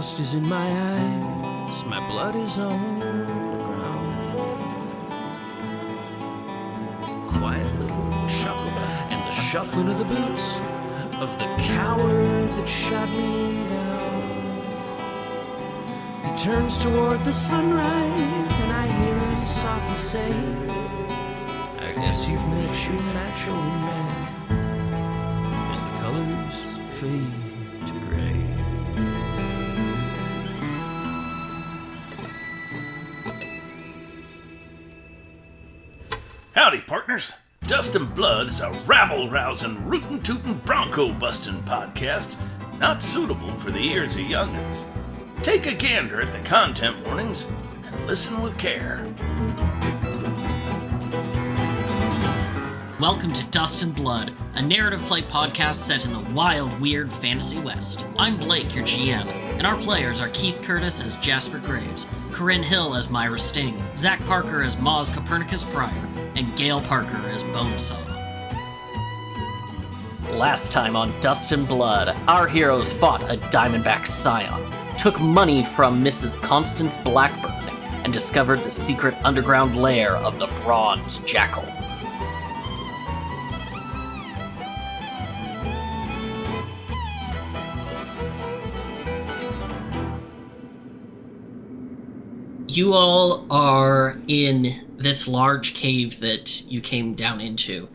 Dust is in my eyes, my blood is on the ground. Quiet little chuckle and the shuffling of the boots of the coward that shot me down. He turns toward the sunrise and I hear him softly say, I guess you've met your macho man as the colors fade to gray. Howdy, partners. Dust and Blood is a rabble-rousing, rootin'-tootin', bronco-bustin' podcast not suitable for the ears of young'uns. Take a gander at the content warnings and listen with care. Welcome to Dust and Blood, a narrative play podcast set in the wild, weird fantasy West. I'm Blake, your GM, and our players are Keith Curtis as Jasper Graves, Corinne Hill as Myra Sting, Zach Parker as Moz Copernicus Pryor, and Gail Parker as Bonesaw. Last time on Dust and Blood, our heroes fought a Diamondback scion, took money from Mrs. Constance Blackburn, and discovered the secret underground lair of the Bronze Jackal. You all are in this large cave that you came down into,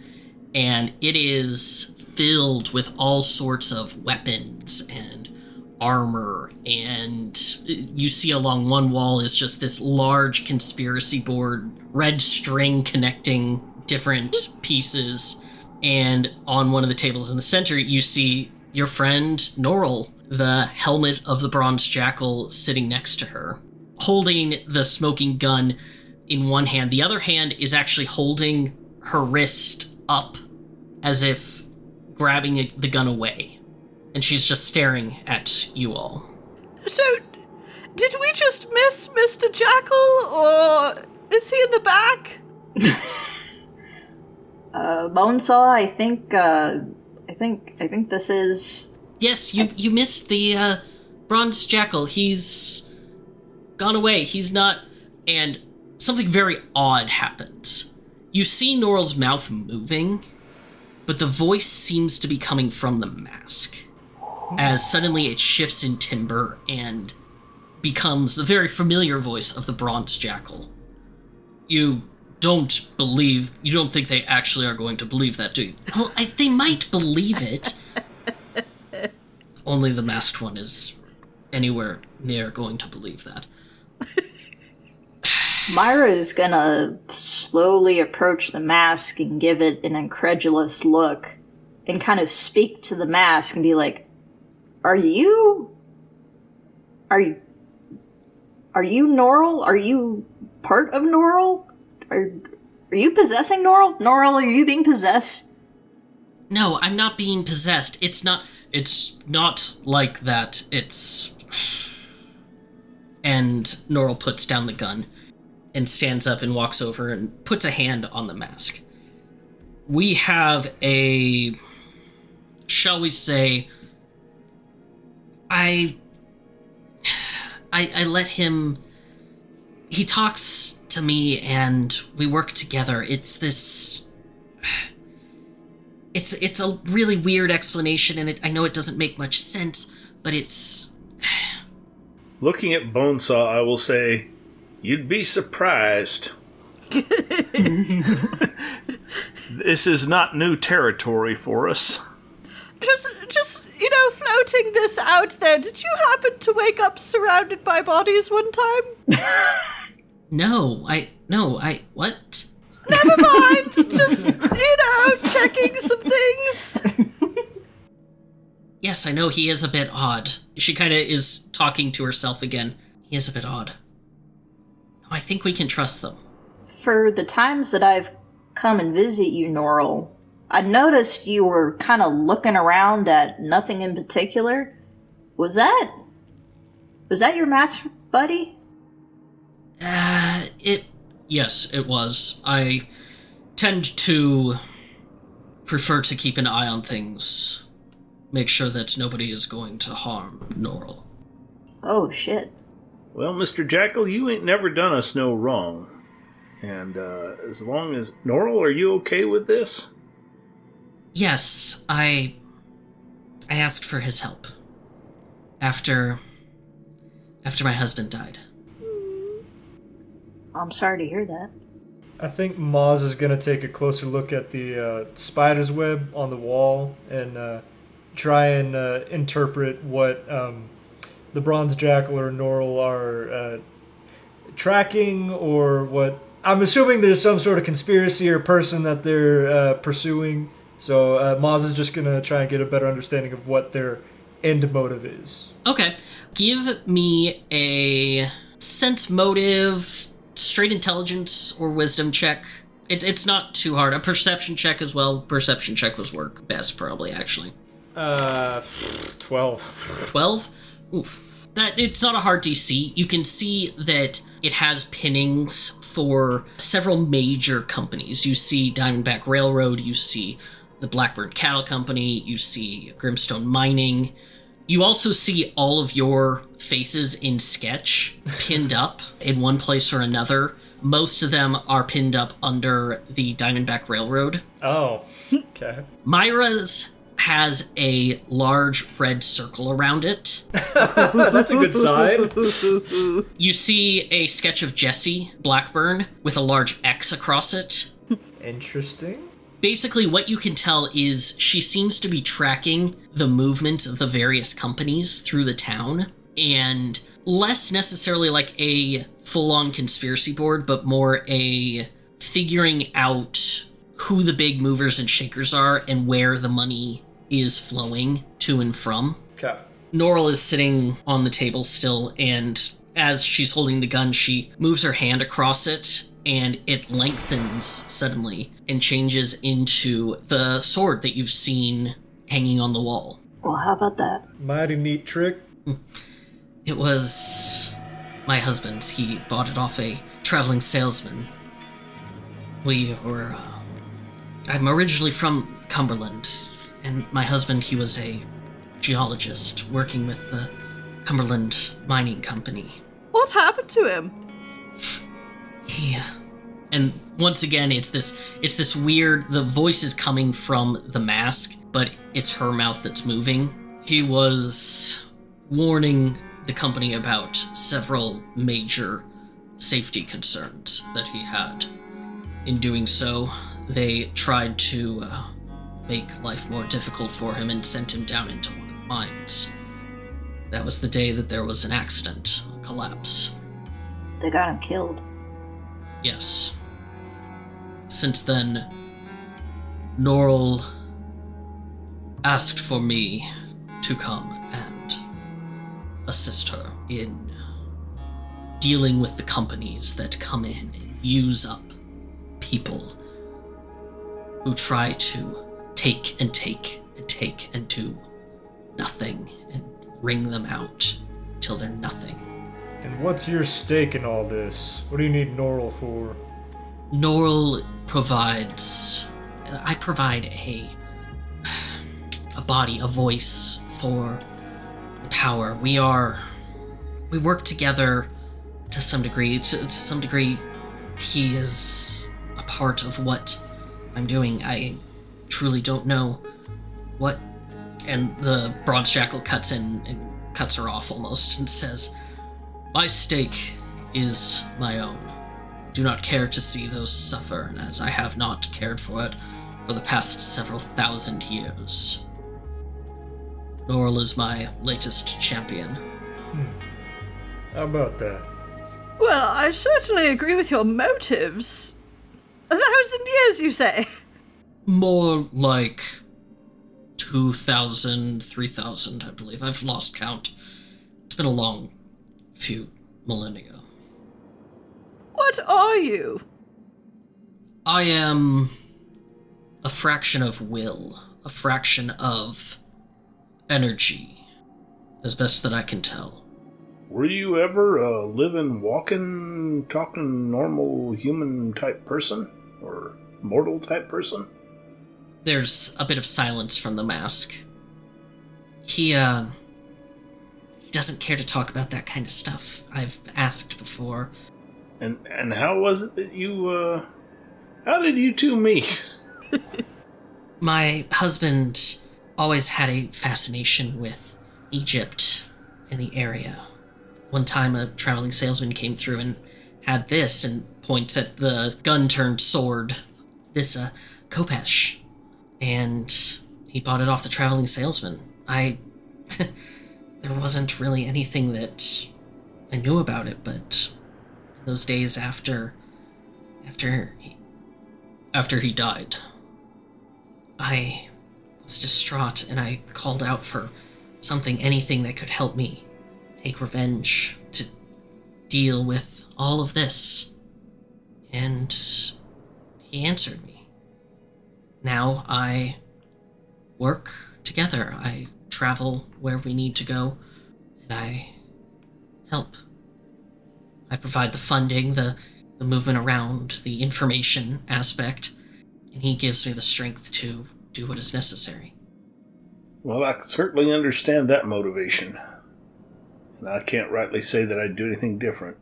and it is filled with all sorts of weapons and armor, and you see along one wall is just this large conspiracy board, red string connecting different pieces, and on one of the tables in the center you see your friend Noral, the helmet of the Bronze Jackal, sitting next to her, holding the smoking gun in one hand. The other hand is actually holding her wrist up as if grabbing the gun away. And she's just staring at you all. So, did we just miss Mr. Jackal, or is he in the back? Bonesaw, I think this is... Yes, you missed the Bronze Jackal. He's gone away. He's not... And something very odd happens. You see Noral's mouth moving, but the voice seems to be coming from the mask, as suddenly it shifts in timbre and becomes the very familiar voice of the Bronze Jackal. You don't think they actually are going to believe that, do you? Well, they might believe it. Only the masked one is anywhere near going to believe that. Myra is gonna slowly approach the mask and give it an incredulous look and kind of speak to the mask and be like, Are you Noral? Are you part of Noral? Are you possessing Noral? Noral, are you being possessed? No, I'm not being possessed. It's not like that. And Noral puts down the gun and stands up and walks over and puts a hand on the mask. We have shall we say, I let him, he talks to me and we work together. It's a really weird explanation, and I know it doesn't make much sense, but it's... Looking at Bonesaw, I will say, you'd be surprised. This is not new territory for us. Just, floating this out there, did you happen to wake up surrounded by bodies one time? No, what? Never mind, just, checking some things. Yes, I know he is a bit odd. She kind of is talking to herself again. He is a bit odd. I think we can trust them. For the times that I've come and visit you, Noral, I noticed you were kind of looking around at nothing in particular. Was that your mask buddy? Yes, it was. I tend to prefer to keep an eye on things. Make sure that nobody is going to harm Noral. Oh, shit. Well, Mr. Jackal, you ain't never done us no wrong. And as long as... Noral, are you okay with this? Yes, I asked for his help. After my husband died. I'm sorry to hear that. I think Moz is going to take a closer look at the spider's web on the wall and try and interpret what the Bronze Jackal or Noral are tracking, or what... I'm assuming there's some sort of conspiracy or person that they're pursuing. So Moz is just going to try and get a better understanding of what their end motive is. Okay. Give me a sense motive, straight intelligence, or wisdom check. It's not too hard. A perception check as well. Perception check was work best, probably, actually. 12. 12? Oof. It's not a hard DC. You can see that it has pinnings for several major companies. You see Diamondback Railroad, you see the Blackbird Cattle Company, you see Grimstone Mining. You also see all of your faces in sketch pinned up in one place or another. Most of them are pinned up under the Diamondback Railroad. Oh, okay. Myra's has a large red circle around it. That's a good sign. You see a sketch of Jessie Blackburn with a large X across it. Interesting. Basically, what you can tell is she seems to be tracking the movement of the various companies through the town, and less necessarily like a full-on conspiracy board, but more a figuring out who the big movers and shakers are and where the money is flowing to and from. Okay. Noral is sitting on the table still, and as she's holding the gun, she moves her hand across it, and it lengthens suddenly and changes into the sword that you've seen hanging on the wall. Well, how about that? Mighty neat trick. It was my husband's. He bought it off a traveling salesman. We were... I'm originally from Cumberland, and my husband, he was a geologist working with the Cumberland Mining Company. What happened to him? And once again, it's this weird, the voice is coming from the mask, but it's her mouth that's moving. He was warning the company about several major safety concerns that he had. In doing so, they tried to make life more difficult for him and sent him down into one of the mines. That was the day that there was an accident, a collapse. They got him killed. Yes. Since then, Noral asked for me to come and assist her in dealing with the companies that come in and use up people who try to take and take and take and do nothing and wring them out till they're nothing. And what's your stake in all this? What do you need Noral for? Noral provides... I provide a body, a voice for the power. We work together to some degree. To some degree, he is a part of what I'm doing. I truly don't know what... And the Bronze Jackal cuts in and cuts her off almost and says, "My stake is my own. Do not care to see those suffer, as I have not cared for it for the past several thousand years. Noral is my latest champion." How about that? Well, I certainly agree with your motives. 1,000 years, you say? More like 2,000, 3,000, I believe. I've lost count. It's been a long few millennia. What are you? I am a fraction of will, a fraction of energy, as best that I can tell. Were you ever a living, walking, talking, normal human type person? Or mortal type person? There's a bit of silence from the mask. He doesn't care to talk about that kind of stuff. I've asked before. And how was it that you, how did you two meet? My husband always had a fascination with Egypt and the area. One time a traveling salesman came through and had this and points at the gun-turned sword, this Kopesh. And he bought it off the traveling salesman. There wasn't really anything that I knew about it, but those days after he died, I was distraught and I called out for anything that could help me take revenge, to deal with all of this. And he answered me. Now I work together. I travel where we need to go, and I help. I provide the funding, the movement around, the information aspect, and he gives me the strength to do what is necessary. Well, I certainly understand that motivation. And I can't rightly say that I'd do anything different.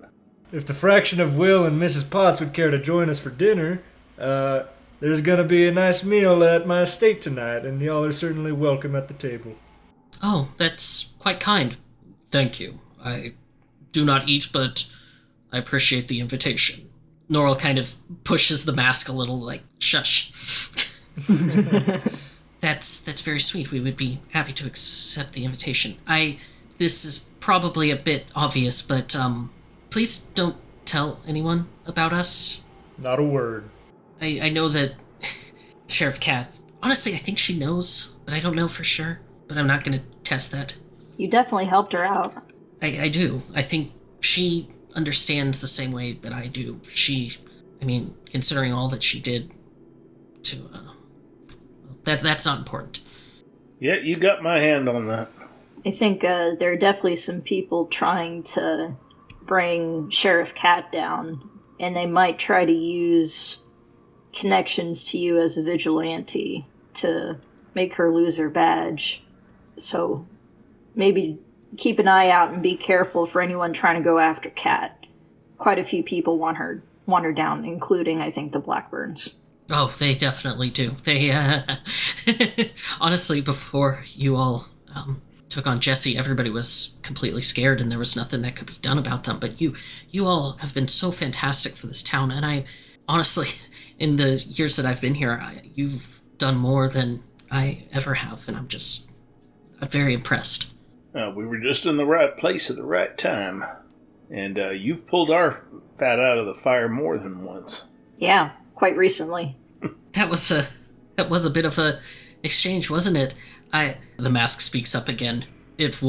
If the fraction of Will and Mrs. Potts would care to join us for dinner, there's gonna be a nice meal at my estate tonight, and y'all are certainly welcome at the table. Oh, that's quite kind. Thank you. I do not eat, but I appreciate the invitation. Noral kind of pushes the mask a little, like, shush. That's very sweet. We would be happy to accept the invitation. This is probably a bit obvious, but, please don't tell anyone about us. Not a word. I know that Sheriff Cat, honestly, I think she knows, but I don't know for sure. But I'm not going to test that. You definitely helped her out. I do. I think she understands the same way that I do. Considering all that she did to, that's not important. Yeah, you got my hand on that. I think there are definitely some people trying to bring Sheriff Cat down, and they might try to use connections to you as a vigilante to make her lose her badge. So maybe keep an eye out and be careful for anyone trying to go after Cat. Quite a few people want her down, including, I think, the Blackburns. Oh, they definitely do. They, honestly, before you all took on Jesse, everybody was completely scared and there was nothing that could be done about them. But you all have been so fantastic for this town, and I, honestly, in the years that I've been here, you've done more than I ever have, and I'm very impressed. We were just in the right place at the right time. And you've pulled our fat out of the fire more than once. Yeah, quite recently. That was a bit of a exchange, wasn't it? The mask speaks up again. That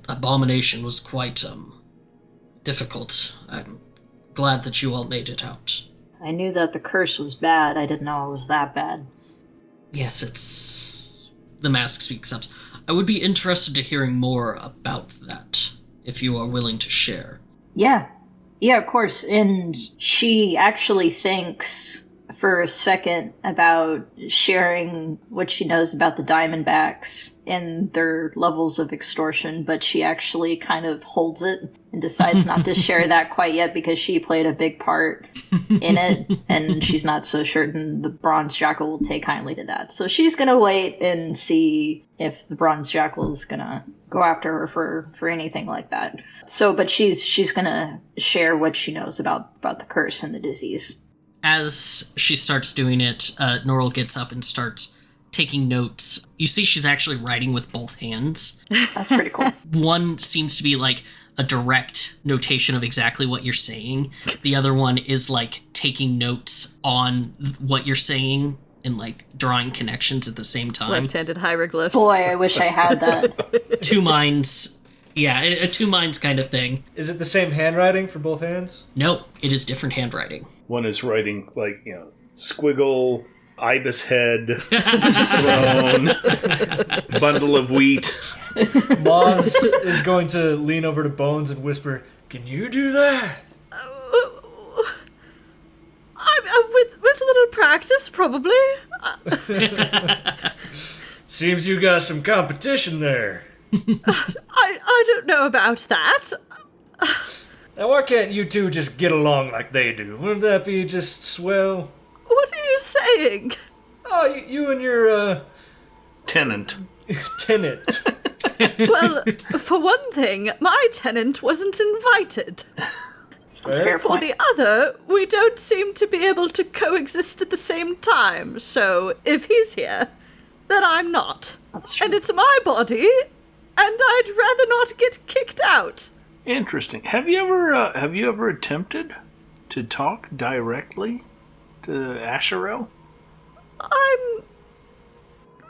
abomination was quite difficult. I'm glad that you all made it out. I knew that the curse was bad. I didn't know it was that bad. Yes, the mask speaks up. I would be interested to hearing more about that, if you are willing to share. Yeah, of course. And she actually thinks for a second about sharing what she knows about the Diamondbacks and their levels of extortion, but she actually kind of holds it and decides not to share that quite yet because she played a big part in it, and she's not so certain the Bronze Jackal will take kindly to that. So she's going to wait and see if the Bronze Jackal is going to go after her for anything like that. So, but she's going to share what she knows about the curse and the disease. As she starts doing it, Noral gets up and starts taking notes. You see she's actually writing with both hands. That's pretty cool. One seems to be like a direct notation of exactly what you're saying. The other one is like taking notes on what you're saying and like drawing connections at the same time. Left-handed hieroglyphs. Boy, I wish I had that. Two minds. Yeah, a two minds kind of thing. Is it the same handwriting for both hands? No, it is different handwriting. One is writing like, squiggle, ibis head, throne, bundle of wheat. Moz is going to lean over to Bones and whisper, "Can you do that?" With a little practice, probably. Seems you got some competition there. I don't know about that. Now, why can't you two just get along like they do? Wouldn't that be just swell? What are you saying? Oh, you and your, Tenant. tenant. Well, for one thing, my tenant wasn't invited. That's a fair For point. the other, we don't seem to be able to coexist at the same time, so if he's here, then I'm not. That's true. And it's my body, and I'd rather not get kicked out. Interesting. Have you ever attempted to talk directly to Asherel? I'm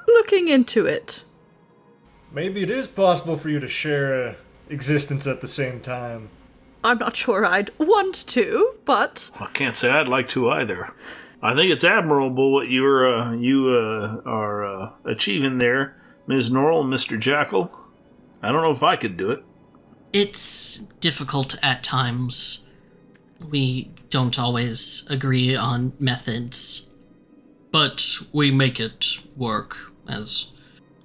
looking into it. Maybe it is possible for you to share a existence at the same time. I'm not sure I'd want to, but I can't say I'd like to either. I think it's admirable what you are achieving there, Ms. Noral and Mr. Jackal. I don't know if I could do it. It's difficult at times. We don't always agree on methods, but we make it work, as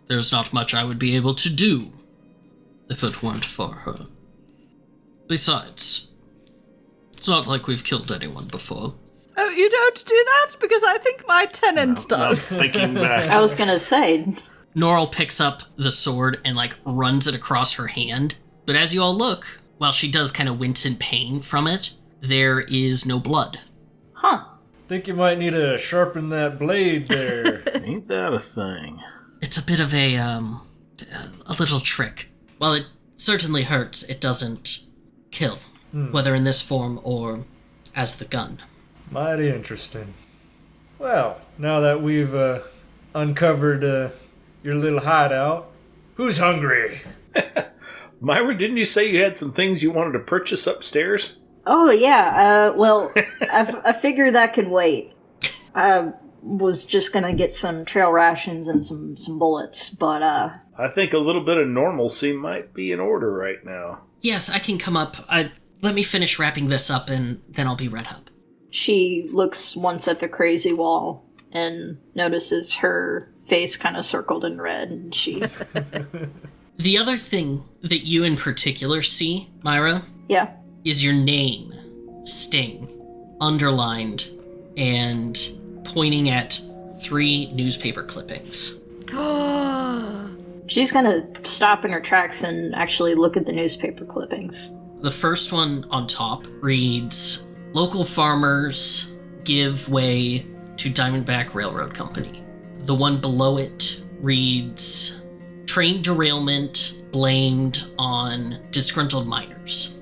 there's not much I would be able to do if it weren't for her. Besides, it's not like we've killed anyone before. oh, you don't do that? Because I think my tenant I'm does. thinking back. I was gonna say, Noral picks up the sword and, runs it across her hand. But as you all look, while she does kind of wince in pain from it, there is no blood. huh. Think you might need to sharpen that blade there. Ain't that a thing? It's a bit of a little trick. While it certainly hurts, it doesn't kill, whether in this form or as the gun. Mighty interesting. Well, now that we've uncovered your little hideout, who's hungry? Myra, didn't you say you had some things you wanted to purchase upstairs? Oh, yeah, well, I figure that can wait. I was just gonna get some trail rations and some bullets, but, I think a little bit of normalcy might be in order right now. Yes, I can come up. Let me finish wrapping this up and then I'll be right up. she looks once at the crazy wall and notices her face kind of circled in red, and she... The other thing that you in particular see, Myra, Yeah. is your name, Sting, underlined and pointing at 3 newspaper clippings. She's gonna stop in her tracks and actually look at the newspaper clippings. The first one on top reads, "Local farmers give way to Diamondback Railroad Company." The one below it reads, "Train derailment blamed on disgruntled miners."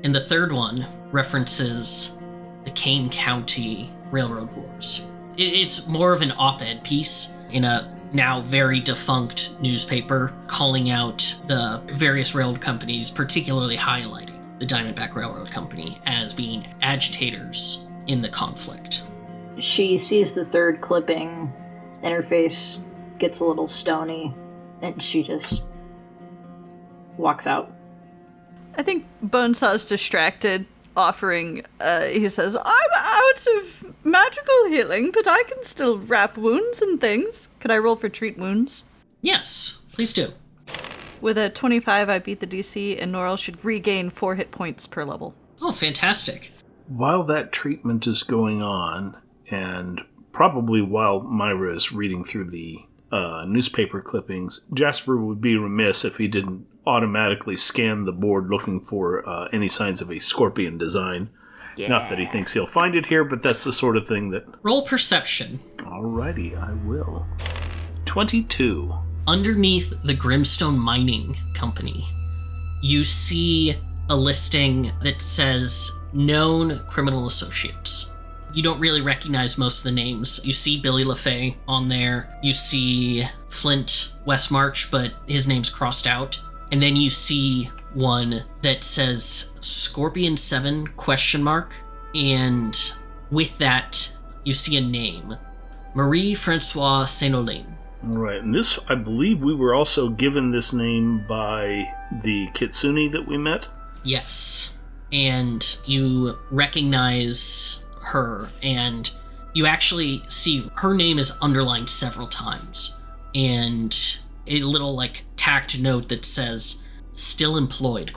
And the third one references the Kane County Railroad Wars. It's more of an op-ed piece in a now very defunct newspaper calling out the various railroad companies, particularly highlighting the Diamondback Railroad Company as being agitators in the conflict. She sees the third clipping, and her face gets a little stony, and she just walks out. I think Bonesaw's distracted, offering, he says, "I'm out of magical healing, but I can still wrap wounds and things. Could I roll for treat wounds?" Yes, please do. With a 25, I beat the DC, and Noral should regain 4 hit points per level. Oh, fantastic. While that treatment is going on, and probably while Myra is reading through the newspaper clippings, Jasper would be remiss if he didn't automatically scan the board looking for any signs of a scorpion design. Yeah. Not that he thinks he'll find it here, but that's the sort of thing that... Roll perception. Alrighty, I will. 22. Underneath the Grimstone Mining Company, you see a listing that says known criminal associates. You don't really recognize most of the names. You see Billy LaFay on there. You see Flint Westmarch, but his name's crossed out. And then you see one that says Scorpion 7 ? And with that, you see a name. Marie-Francois Saint-Olin. Right, and this, I believe we were also given this name by the Kitsune that we met? Yes. And you recognize her, and you actually see her name is underlined several times. And a little, tacked note that says, "Still employed?"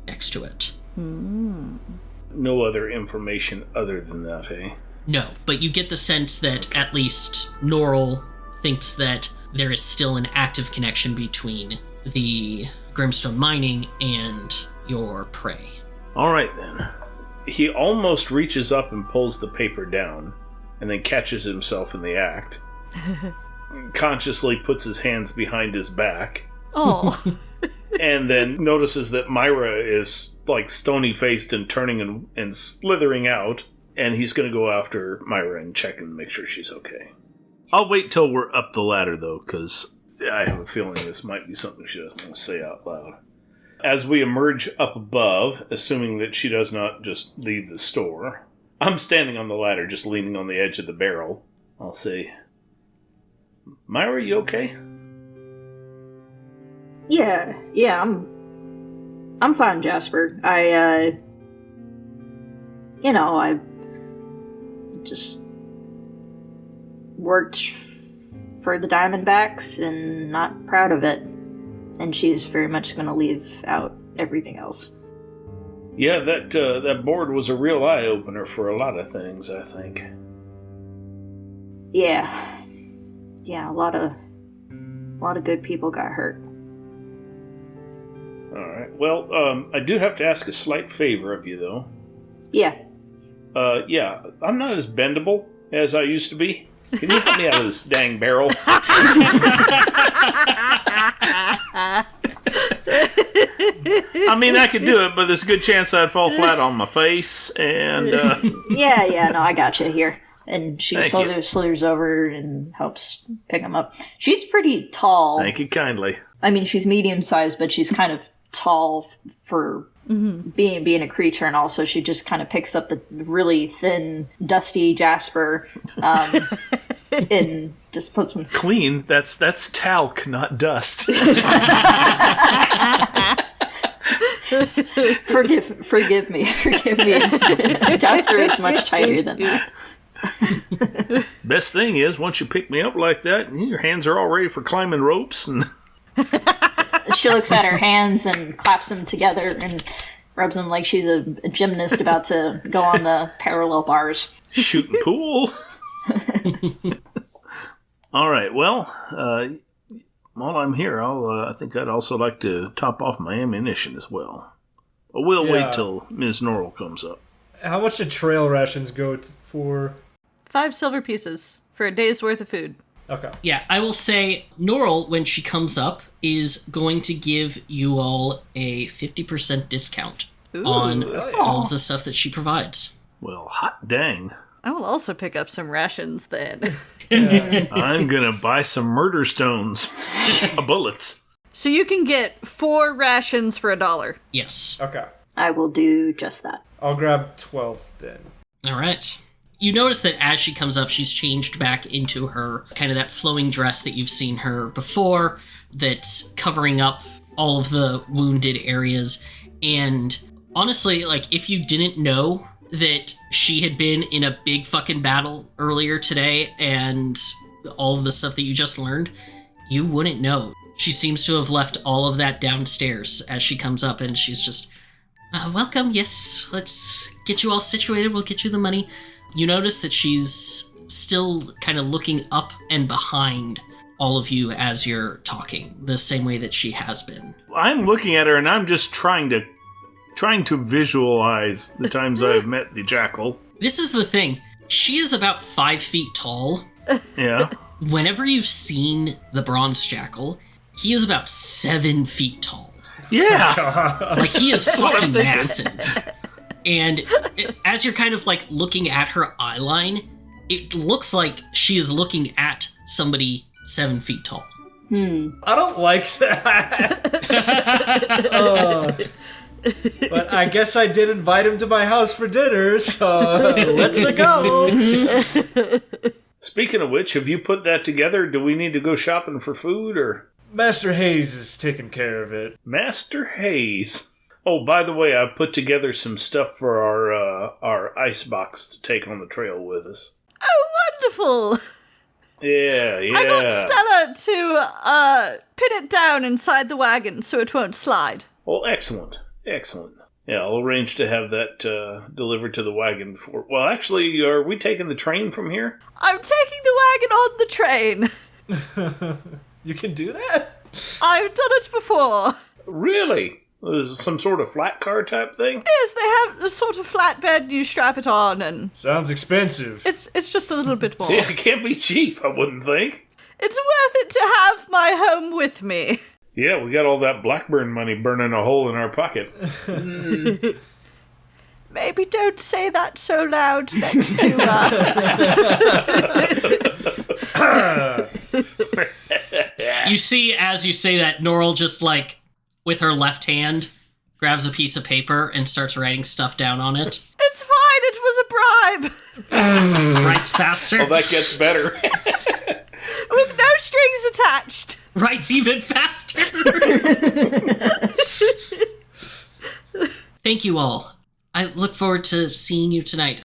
next to it. No other information other than that, eh? No, but you get the sense that at least Noral thinks that there is still an active connection between the Grimstone mining and your prey. All right, then. He almost reaches up and pulls the paper down, and then catches himself in the act. Consciously puts his hands behind his back. Oh. And then notices that Myra is, like, stony-faced and turning and slithering out. And he's going to go after Myra and check and make sure she's okay. I'll wait till we're up the ladder, though, because I have a feeling this might be something she doesn't want to say out loud. As we emerge up above, assuming that she does not just leave the store, I'm standing on the ladder, just leaning on the edge of the barrel. I'll say, Myra, you okay? Yeah, I'm fine, Jasper. I just worked for the Diamondbacks and not proud of it. And she's very much going to leave out everything else. Yeah, that board was a real eye-opener for a lot of things, I think. Yeah, a lot of good people got hurt. Alright, well, I do have to ask a slight favor of you, though. Yeah. Yeah, I'm not as bendable as I used to be. Can you help me out of this dang barrel? I mean, I could do it, but there's a good chance I'd fall flat on my face, and, Yeah, no, I got you here. And she slithers over and helps pick him up. She's pretty tall. Thank you kindly. I mean, she's medium-sized, but she's kind of tall for being a creature, and also she just kind of picks up the really thin, dusty Jasper, and just puts him... Clean? That's talc, not dust. Forgive me. Jasper is much tighter than that. Best thing is, once you pick me up like that, your hands are all ready for climbing ropes. And she looks at her hands and claps them together and rubs them like she's a gymnast about to go on the parallel bars. Shooting pool. All right, well, while I'm here, I think I'd also like to top off my ammunition as well. But we'll wait till Ms. Noral comes up. How much did trail rations go for? 5 silver pieces for a day's worth of food. Okay. Yeah, I will say Noral, when she comes up, is going to give you all a 50% discount on all of the stuff that she provides. Well, hot dang. I will also pick up some rations then. I'm gonna buy some murder stones. Bullets. So you can get 4 rations for $1. Yes. Okay. I will do just that. I'll grab 12 then. All right. You notice that as she comes up, she's changed back into her kind of that flowing dress that you've seen her before, that's covering up all of the wounded areas. And honestly, like, if you didn't know that she had been in a big fucking battle earlier today and all of the stuff that you just learned, you wouldn't know. She seems to have left all of that downstairs as she comes up, and she's just, welcome, yes, let's get you all situated, we'll get you the money. You notice that she's still kind of looking up and behind all of you as you're talking, the same way that she has been. I'm looking at her and I'm just trying to visualize the times I've met the Jackal. This is the thing. She is about 5 feet tall. Yeah. Whenever you've seen the bronze Jackal, he is about 7 feet tall. Yeah. Like, he is fucking massive. And as you're kind of, like, looking at her eyeline, it looks like she is looking at somebody 7 feet tall. I don't like that. But I guess I did invite him to my house for dinner, so let's go. Speaking of which, have you put that together? Do we need to go shopping for food, or? Master Hayes is taking care of it. Master Hayes. Oh, by the way, I put together some stuff for our ice box to take on the trail with us. Oh, wonderful! Yeah. I got Stella to pin it down inside the wagon so it won't slide. Oh, excellent. Yeah, I'll arrange to have that delivered to the wagon before. Well, actually, are we taking the train from here? I'm taking the wagon on the train. You can do that? I've done it before. Really? Is it some sort of flat car type thing? Yes, they have a sort of flatbed, you strap it on, and... Sounds expensive. It's just a little bit more. Yeah, it can't be cheap, I wouldn't think. It's worth it to have my home with me. Yeah, we got all that Blackburn money burning a hole in our pocket. Maybe don't say that so loud next to You see, as you say that, Noral just, like, with her left hand, grabs a piece of paper and starts writing stuff down on it. It's fine, it was a bribe. Writes faster. Oh, that gets better. With no strings attached. Writes even faster. Thank you all. I look forward to seeing you tonight.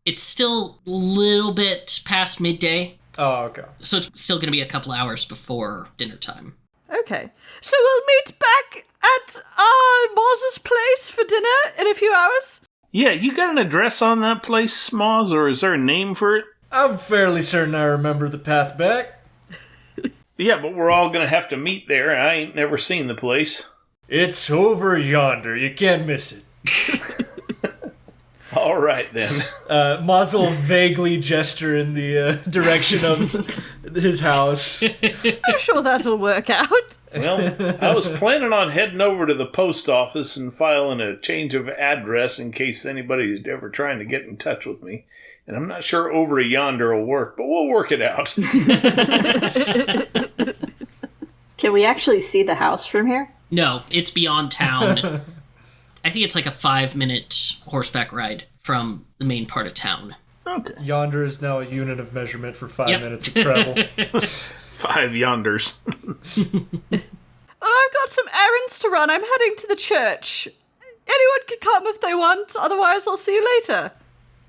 It's still a little bit past midday, Oh, okay. so it's still going to be a couple hours before dinner time. Okay, so we'll meet back at Moz's place for dinner in a few hours. Yeah, you got an address on that place, Moz, or is there a name for it? I'm fairly certain I remember the path back. Yeah, but we're all gonna have to meet there. I ain't never seen the place. It's over yonder. You can't miss it. All right, then. Moz will vaguely gesture in the direction of his house. I'm sure that'll work out. Well, I was planning on heading over to the post office and filing a change of address in case anybody's ever trying to get in touch with me. And I'm not sure over yonder will work, but we'll work it out. Can we actually see the house from here? No, it's beyond town. I think it's like a 5-minute horseback ride from the main part of town. Okay. Yonder is now a unit of measurement for 5 Yep. minutes of travel. 5 yonders. Well, I've got some errands to run. I'm heading to the church. Anyone can come if they want, otherwise I'll see you later.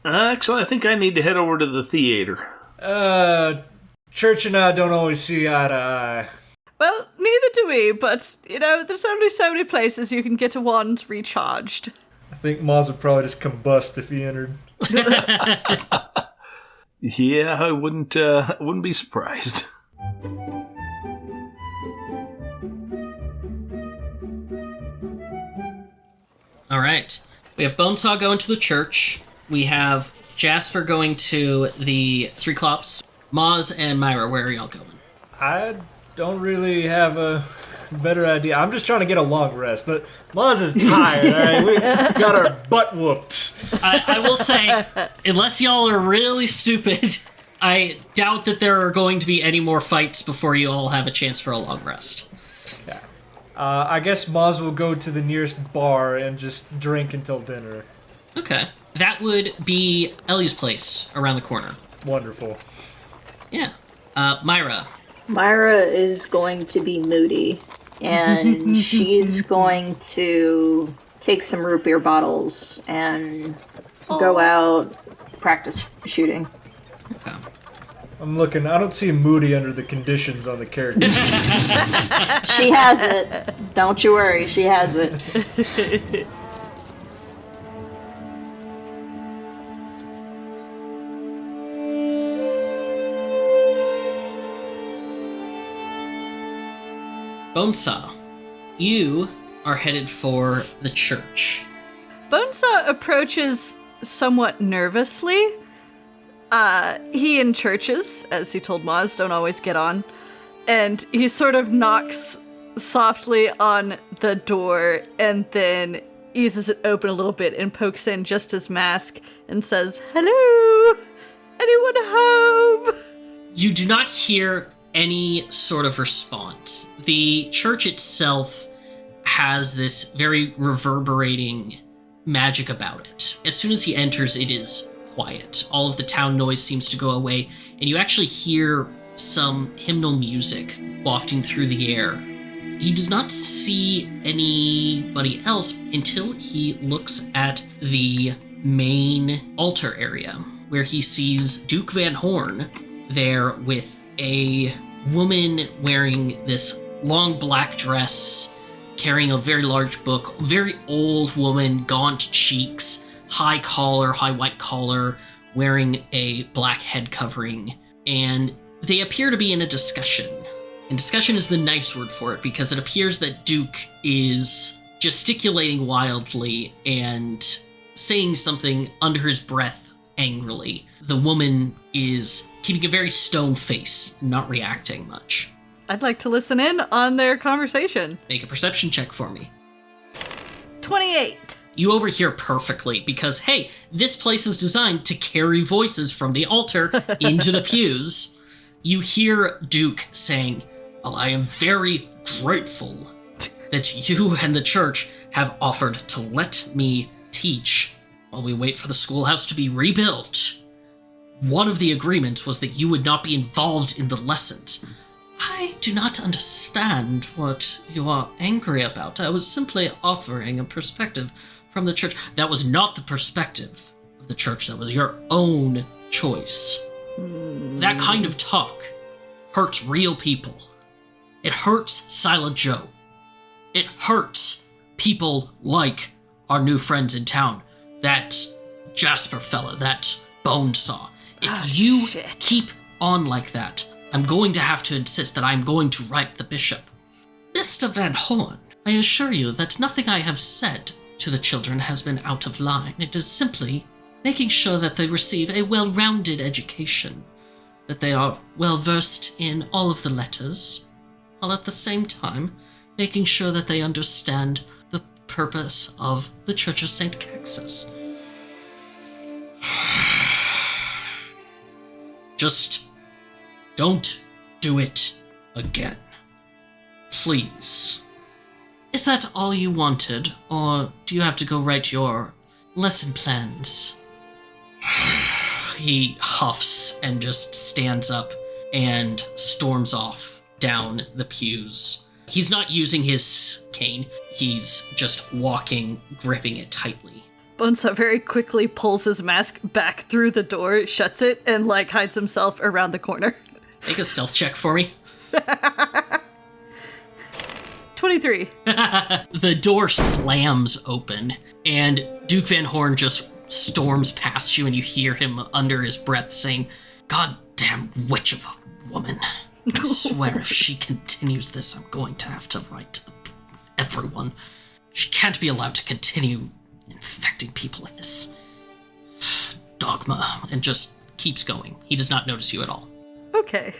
Actually, I think I need to head over to the theater. Church and I don't always see eye to eye. Well, neither do we, but, there's only so many places you can get a wand recharged. I think Moz would probably just combust if he entered. Yeah, I wouldn't be surprised. All right. We have Bonesaw going to the church. We have Jasper going to the Three Clops. Moz and Myra, where are y'all going? I don't really have a better idea. I'm just trying to get a long rest. Moz is tired, all right? We got our butt whooped. I will say, unless y'all are really stupid, I doubt that there are going to be any more fights before you all have a chance for a long rest. I guess Moz will go to the nearest bar and just drink until dinner. Okay. That would be Ellie's place around the corner. Wonderful. Yeah. Myra. Myra is going to be moody, and she's going to take some root beer bottles and go out, practice shooting. Okay. I'm looking. I don't see Moody under the conditions on the character. She has it. Don't you worry, she has it. Bonesaw, you are headed for the church. Bonesaw approaches somewhat nervously. He in churches, as he told Moz, don't always get on. And he sort of knocks softly on the door and then eases it open a little bit and pokes in just his mask and says, "Hello? Anyone home?" You do not hear any sort of response. The church itself has this very reverberating magic about it. As soon as he enters, it is quiet. All of the town noise seems to go away, and you actually hear some hymnal music wafting through the air. He does not see anybody else until he looks at the main altar area, where he sees Duke Van Horn there with a woman wearing this long black dress, carrying a very large book, very old woman, gaunt cheeks, high white collar, wearing a black head covering, and they appear to be in a discussion. And discussion is the nice word for it, because it appears that Duke is gesticulating wildly and saying something under his breath angrily. The woman is keeping a very stone face, not reacting much. I'd like to listen in on their conversation. Make a perception check for me. 28. You overhear perfectly because, hey, this place is designed to carry voices from the altar into the pews. You hear Duke saying, "Well, I am very grateful that you and the church have offered to let me teach while we wait for the schoolhouse to be rebuilt. One of the agreements was that you would not be involved in the lessons. I do not understand what you are angry about. I was simply offering a perspective from the church." That was not the perspective of the church. That was your own choice. That kind of talk hurts real people. It hurts Silent Joe. It hurts people like our new friends in town. That Jasper fella, that Bonesaw. If you keep on like that, I'm going to have to insist that I'm going to write the bishop. Mr. Van Horn, I assure you that nothing I have said to the children has been out of line. It is simply making sure that they receive a well-rounded education, that they are well-versed in all of the letters, while at the same time making sure that they understand the purpose of the Church of St. Caxus. Just don't do it again. Please. Is that all you wanted, or do you have to go write your lesson plans? He huffs and just stands up and storms off down the pews. He's not using his cane, he's just walking, gripping it tightly. Bonesaw very quickly pulls his mask back through the door, shuts it, and hides himself around the corner. Make a stealth check for me. 23. The door slams open, and Duke Van Horn just storms past you, and you hear him under his breath saying, "Goddamn witch of a woman. I swear if she continues this, I'm going to have to write to everyone. She can't be allowed to continue infecting people with this dogma," and just keeps going. He does not notice you at all. Okay.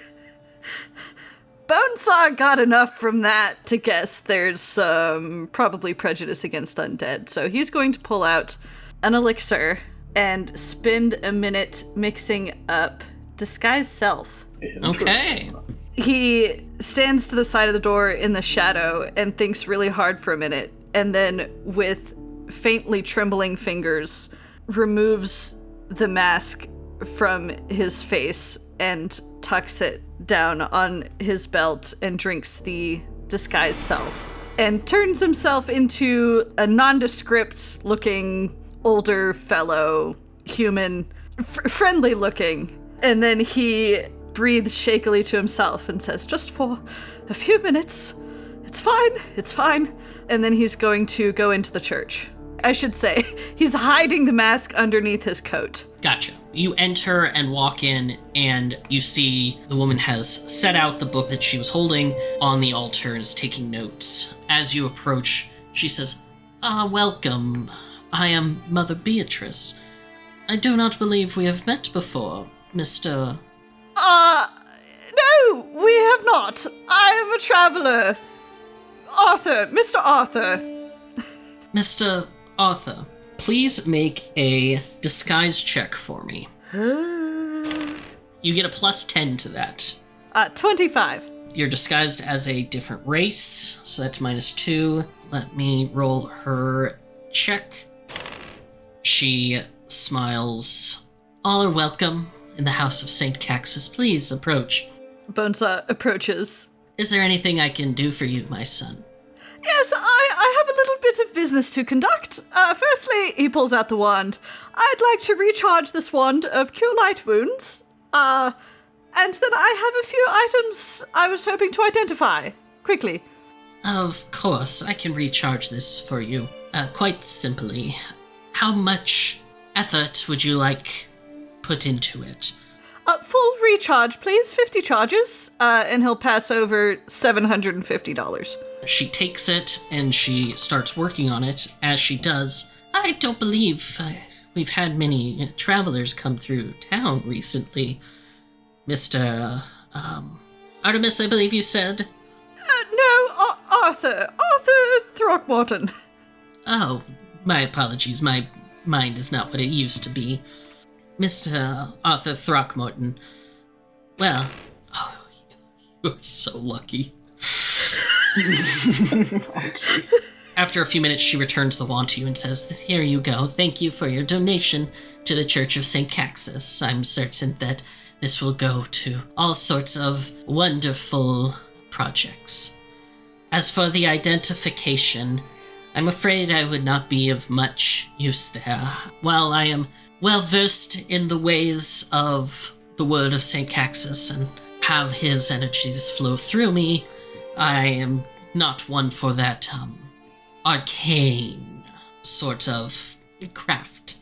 Bonesaw got enough from that to guess there's probably prejudice against undead, so he's going to pull out an elixir and spend a minute mixing up Disguise Self. Okay. He stands to the side of the door in the shadow and thinks really hard for a minute, and then with faintly trembling fingers removes the mask from his face and tucks it down on his belt and drinks the Disguise Self and turns himself into a nondescript looking older fellow human, friendly looking, and then he breathes shakily to himself and says, "Just for a few minutes, it's fine," and then he's going to go into the church. I should say, he's hiding the mask underneath his coat. Gotcha. You enter and walk in, and you see the woman has set out the book that she was holding on the altar and is taking notes. As you approach, she says, "Welcome. I am Mother Beatrice. I do not believe we have met before, Mr. No, we have not. I am a traveler. Mr. Arthur. Mr. Arthur, please make a disguise check for me. You get a +10 to that. 25. You're disguised as a different race, so that's -2. Let me roll her check. She smiles. "All are welcome in the house of St. Caxus. Please approach." Bonesaw approaches. "Is there anything I can do for you, my son?" Yes, I have a little bit of business to conduct. Firstly, he pulls out the wand. I'd like to recharge this wand of Cure Light Wounds. And then I have a few items I was hoping to identify. Quickly. Of course, I can recharge this for you. Quite simply. How much effort would you like put into it? Full recharge, please. 50 charges. And he'll pass over $750. She takes it and she starts working on it. As she does, I don't believe we've had many travelers come through town recently. Mr. Artemis, I believe you said? No, Arthur. Arthur Throckmorton. Oh, my apologies. My mind is not what it used to be. Mr. Arthur Throckmorton. Well, you're so lucky. After a few minutes, she returns the wand to you and says, "Here you go. Thank you for your donation to the Church of St. Caxus. I'm certain that this will go to all sorts of wonderful projects. As for the identification, I'm afraid I would not be of much use there. While I am well versed in the ways of the word of St. Caxus and have his energies flow through me, I am not one for that arcane sort of craft."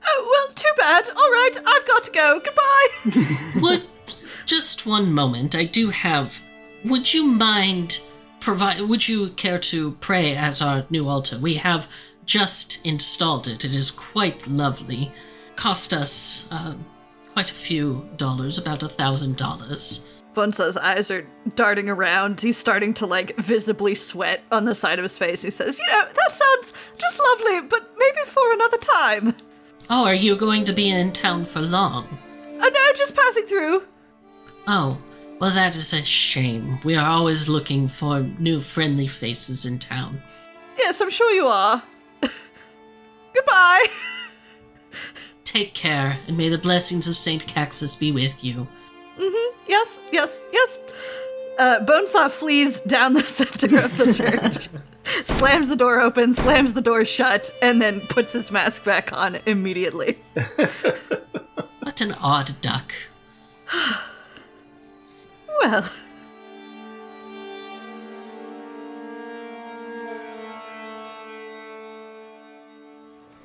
Oh, well, too bad. All right, I've got to go. Goodbye. Just one moment. I do have... Would you mind would you care to pray at our new altar? We have just installed it. It is quite lovely. Cost us quite a few dollars, about $1,000. Bonesaw's eyes are darting around. He's starting to, visibly sweat on the side of his face. He says, that sounds just lovely, but maybe for another time. Oh, are you going to be in town for long? Oh, no, just passing through. Oh, well, that is a shame. We are always looking for new friendly faces in town. Yes, I'm sure you are. Goodbye. Take care, and may the blessings of St. Caxus be with you. Mm-hmm. Yes. Bonesaw flees down the center of the church, slams the door open, slams the door shut, and then puts his mask back on immediately. What an odd duck. Well...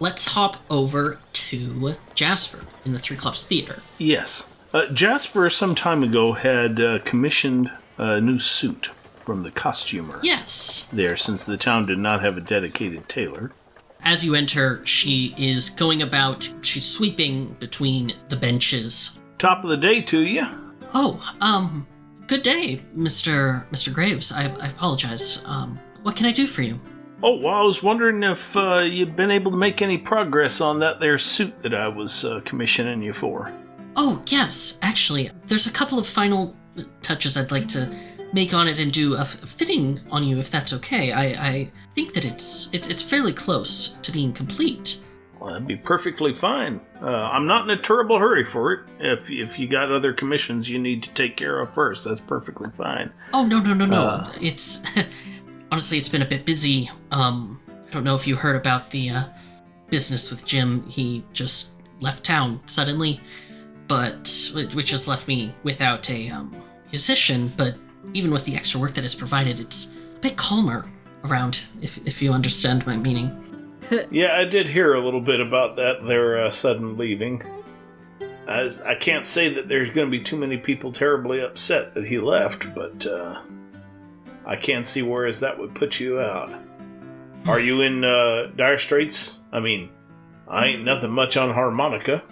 Let's hop over to Jasper in the Three Clubs Theater. Yes. Jasper some time ago had commissioned a new suit from the costumer. Yes. There, since the town did not have a dedicated tailor. As you enter, she is going about, she's sweeping between the benches. Top of the day to you. Oh, good day, Mr. Graves. I apologize. What can I do for you? Oh, well, I was wondering if you've been able to make any progress on that there suit that I was commissioning you for. Oh, yes. Actually, there's a couple of final touches I'd like to make on it and do a fitting on you, if that's okay. I think that it's fairly close to being complete. Well, that'd be perfectly fine. I'm not in a terrible hurry for it. If you got other commissions you need to take care of first, that's perfectly fine. Oh, no. It's... Honestly, it's been a bit busy. I don't know if you heard about the business with Jim. He just left town suddenly, which has left me without a musician. But even with the extra work that it's provided, it's a bit calmer around, if you understand my meaning. Yeah, I did hear a little bit about that, their sudden leaving. I can't say that there's going to be too many people terribly upset that he left, but I can't see where that would put you out. Are you in dire straits? I mean, I ain't nothing much on harmonica.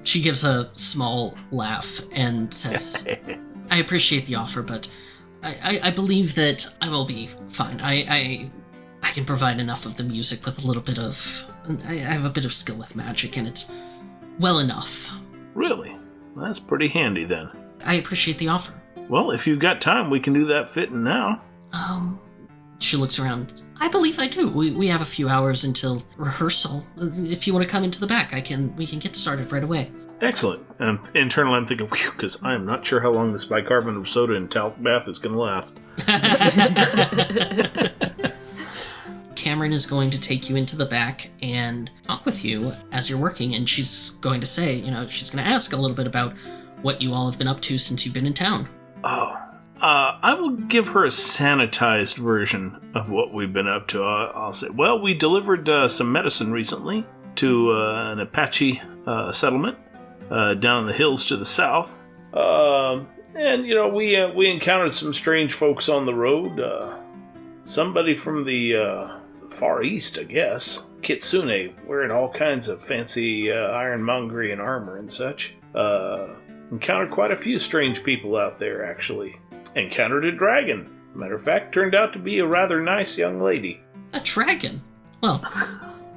She gives a small laugh and says, I appreciate the offer, but I believe that I will be fine. I can provide enough of the music with a little bit of... I have a bit of skill with magic, and it's well enough. Really? That's pretty handy, then. I appreciate the offer. Well, if you've got time, we can do that fitting now. She looks around. I believe I do. We have a few hours until rehearsal. If you want to come into the back, we can get started right away. Excellent. Internally, I'm thinking, because I am not sure how long this bicarbonate of soda and talc bath is going to last. Cameron is going to take you into the back and talk with you as you're working, and she's going to say, she's going to ask a little bit about what you all have been up to since you've been in town. I will give her a sanitized version of what we've been up to. I'll say, well, we delivered some medicine recently to an Apache settlement down in the hills to the south. And, we encountered some strange folks on the road. Somebody from the Far East, I guess. Kitsune, wearing all kinds of fancy ironmongery and armor and such. Encountered quite a few strange people out there, actually. Encountered a dragon. Matter of fact, turned out to be a rather nice young lady. A dragon? Well...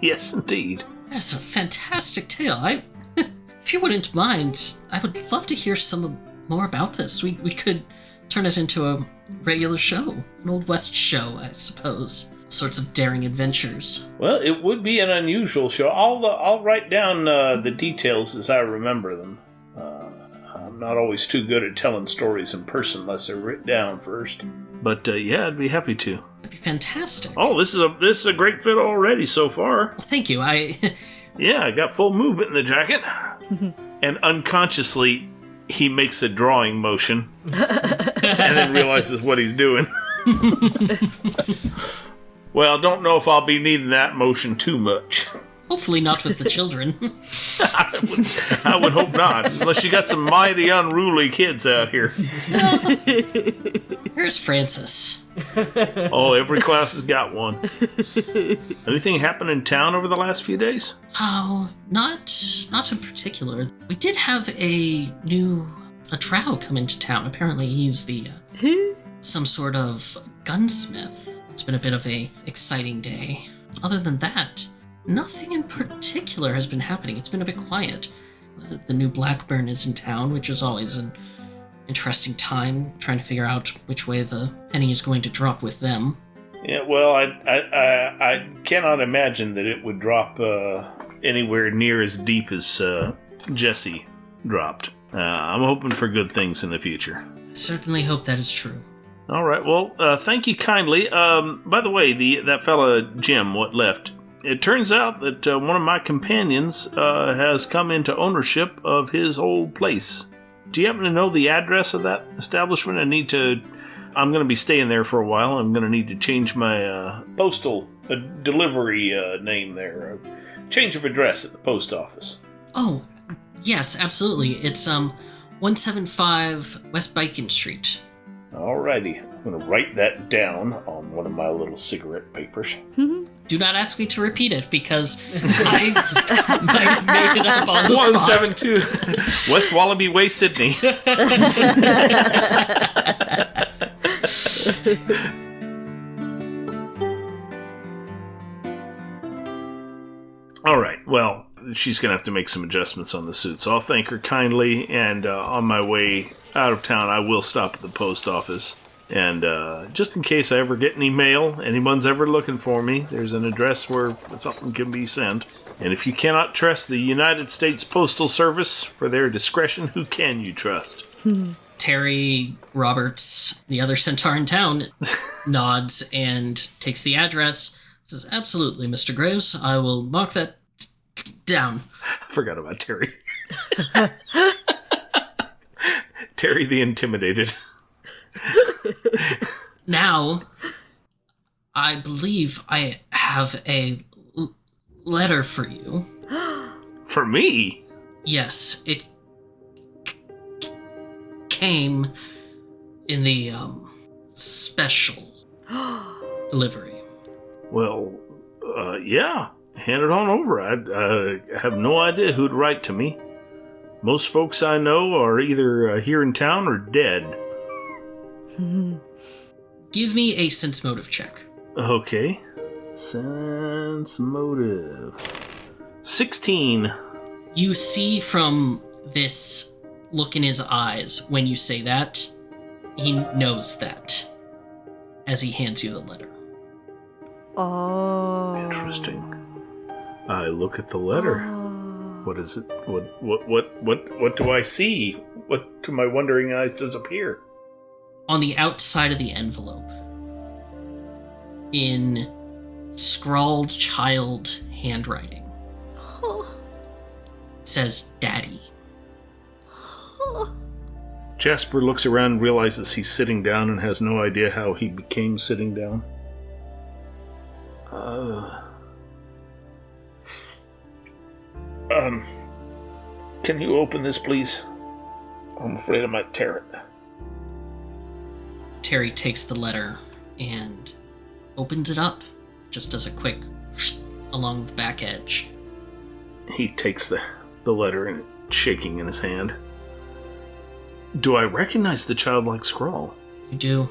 Yes, indeed. That's a fantastic tale. If you wouldn't mind, I would love to hear some more about this. We could turn it into a regular show. An Old West show, I suppose. Sorts of daring adventures. Well, it would be an unusual show. I'll write down the details as I remember them. I'm not always too good at telling stories in person unless they're written down first. But yeah, I'd be happy to. That'd be fantastic. Oh, this is a great fit already so far. Well, thank you. Yeah, I got full movement in the jacket. And unconsciously, he makes a drawing motion. And then realizes what he's doing. Well, don't know if I'll be needing that motion too much. Hopefully not with the children. I would hope not. Unless you got some mighty unruly kids out here. Here's Francis. Oh, every class has got one. Anything happen in town over the last few days? Oh, not in particular. We did have a drow come into town. Apparently he's the some sort of gunsmith. It's been a bit of a exciting day. Other than that, nothing in particular has been happening. It's been a bit quiet. The new Blackburn is in town, which is always an interesting time, trying to figure out which way the penny is going to drop with them. Yeah, well, I cannot imagine that it would drop anywhere near as deep as Jesse dropped. I'm hoping for good things in the future. I certainly hope that is true. All right, well, thank you kindly. By the way, that fella Jim, what left? It turns out that one of my companions has come into ownership of his old place. Do you happen to know the address of that establishment? I'm going to be staying there for a while. I'm going to need to change my postal delivery name there. Change of address at the post office. Oh, yes, absolutely. It's 175 West Bacon Street. Alrighty. I'm going to write that down on one of my little cigarette papers. Do not ask me to repeat it, because I might have made it up on the 172 West Wallaby Way, Sydney. All right, well, she's going to have to make some adjustments on the suit, so I'll thank her kindly, and on my way out of town, I will stop at the post office. And just in case I ever get any mail, anyone's ever looking for me, there's an address where something can be sent. And if you cannot trust the United States Postal Service for their discretion, who can you trust? Terry Roberts, the other centaur in town, nods and takes the address. Says, absolutely, Mr. Graves. I will mark that down. I forgot about Terry. Terry the Intimidated. Now, I believe I have a letter for you. For me? Yes, it came in the special delivery. Well, yeah, hand it on over. I have no idea who'd write to me. Most folks I know are either here in town or dead. Give me a sense motive check. Okay. Sense motive. 16. You see from this look in his eyes when you say that, he knows that as he hands you the letter. Oh. Interesting. I look at the letter. What is it? What do I see? What to my wondering eyes does appear? On the outside of the envelope, in scrawled child handwriting, it says Daddy. Jasper looks around and realizes he's sitting down and has no idea how he became sitting down. Can you open this, please? I'm afraid I might tear it. Terry takes the letter and opens it up. Just does a quick along the back edge. He takes the letter and shaking in his hand. Do I recognize the childlike scrawl? You do.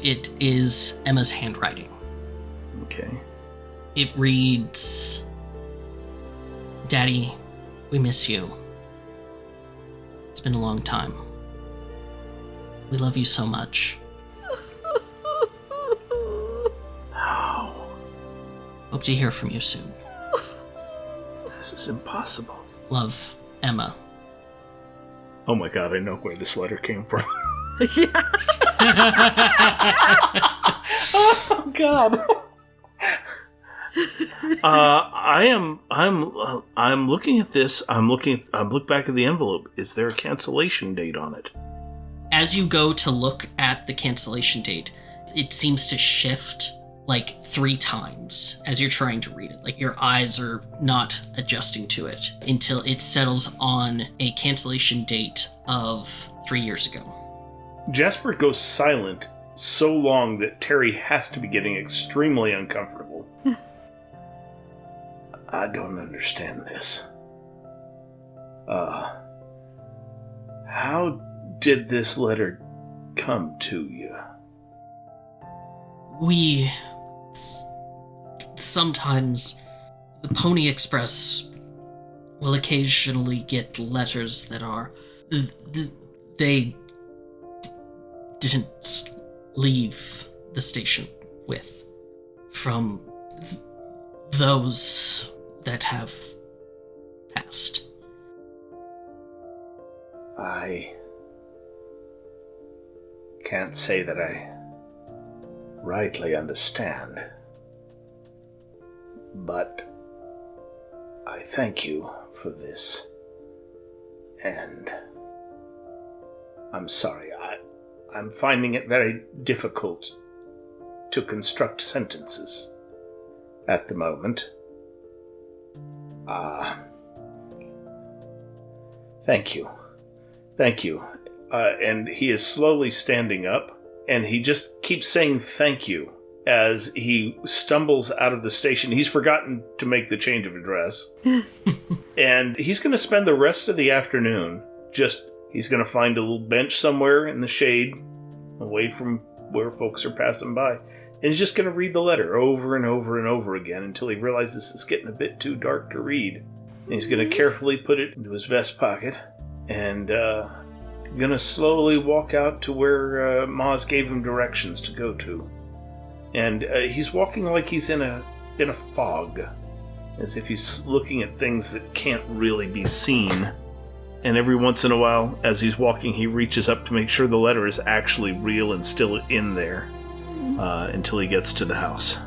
It is Emma's handwriting. Okay. It reads, Daddy, we miss you. It's been a long time. We love you so much. How? Hope to hear from you soon. This is impossible. Love, Emma. Oh my god, I know where this letter came from. Oh god. I'm looking at this. I'm look back at the envelope. Is there a cancellation date on it? As you go to look at the cancellation date, it seems to shift like 3 times as you're trying to read it. Like your eyes are not adjusting to it until it settles on a cancellation date of 3 years ago. Jasper goes silent so long that Terry has to be getting extremely uncomfortable. I don't understand this. How did this letter come to you? We sometimes, the Pony Express will occasionally get letters that are, they didn't leave the station with, from those that have passed. I can't say that I rightly understand, but I thank you for this, and I'm sorry, I'm finding it very difficult to construct sentences at the moment. Thank you. Thank you. And he is slowly standing up, and he just keeps saying thank you as he stumbles out of the station. He's forgotten to make the change of address. And he's going to spend the rest of the afternoon he's going to find a little bench somewhere in the shade, away from where folks are passing by. And he's just going to read the letter over and over and over again until he realizes it's getting a bit too dark to read. And he's going to carefully put it into his vest pocket and going to slowly walk out to where Moz gave him directions to go to. And he's walking like he's in a fog, as if he's looking at things that can't really be seen. And every once in a while, as he's walking, he reaches up to make sure the letter is actually real and still in there, until he gets to the house.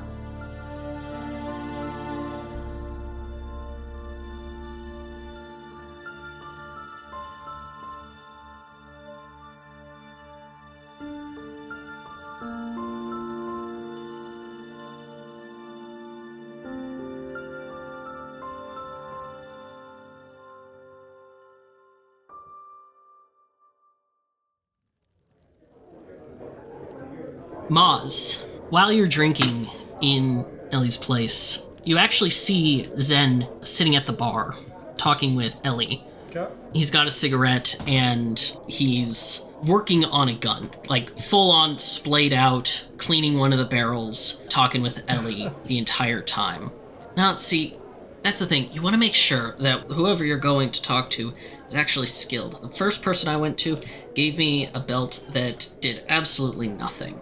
Moz, while you're drinking in Ellie's place, you actually see Zen sitting at the bar, talking with Ellie. Okay. He's got a cigarette, and he's working on a gun, like full-on splayed out, cleaning one of the barrels, talking with Ellie the entire time. Now, see, that's the thing. You want to make sure that whoever you're going to talk to is actually skilled. The first person I went to gave me a belt that did absolutely nothing.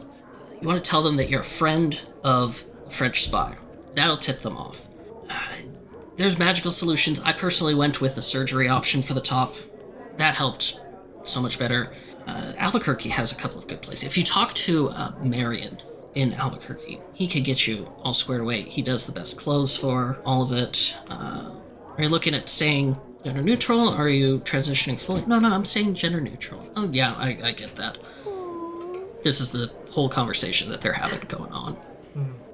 You want to tell them that you're a friend of a French spy. That'll tip them off. There's magical solutions. I personally went with the surgery option for the top. That helped so much better. Albuquerque has a couple of good places. If you talk to Marion in Albuquerque, he could get you all squared away. He does the best clothes for all of it. Are you looking at staying Gender neutral? Are you transitioning fully? No, I'm saying gender neutral. Oh, yeah, I get that. This is the whole conversation that they're having going on.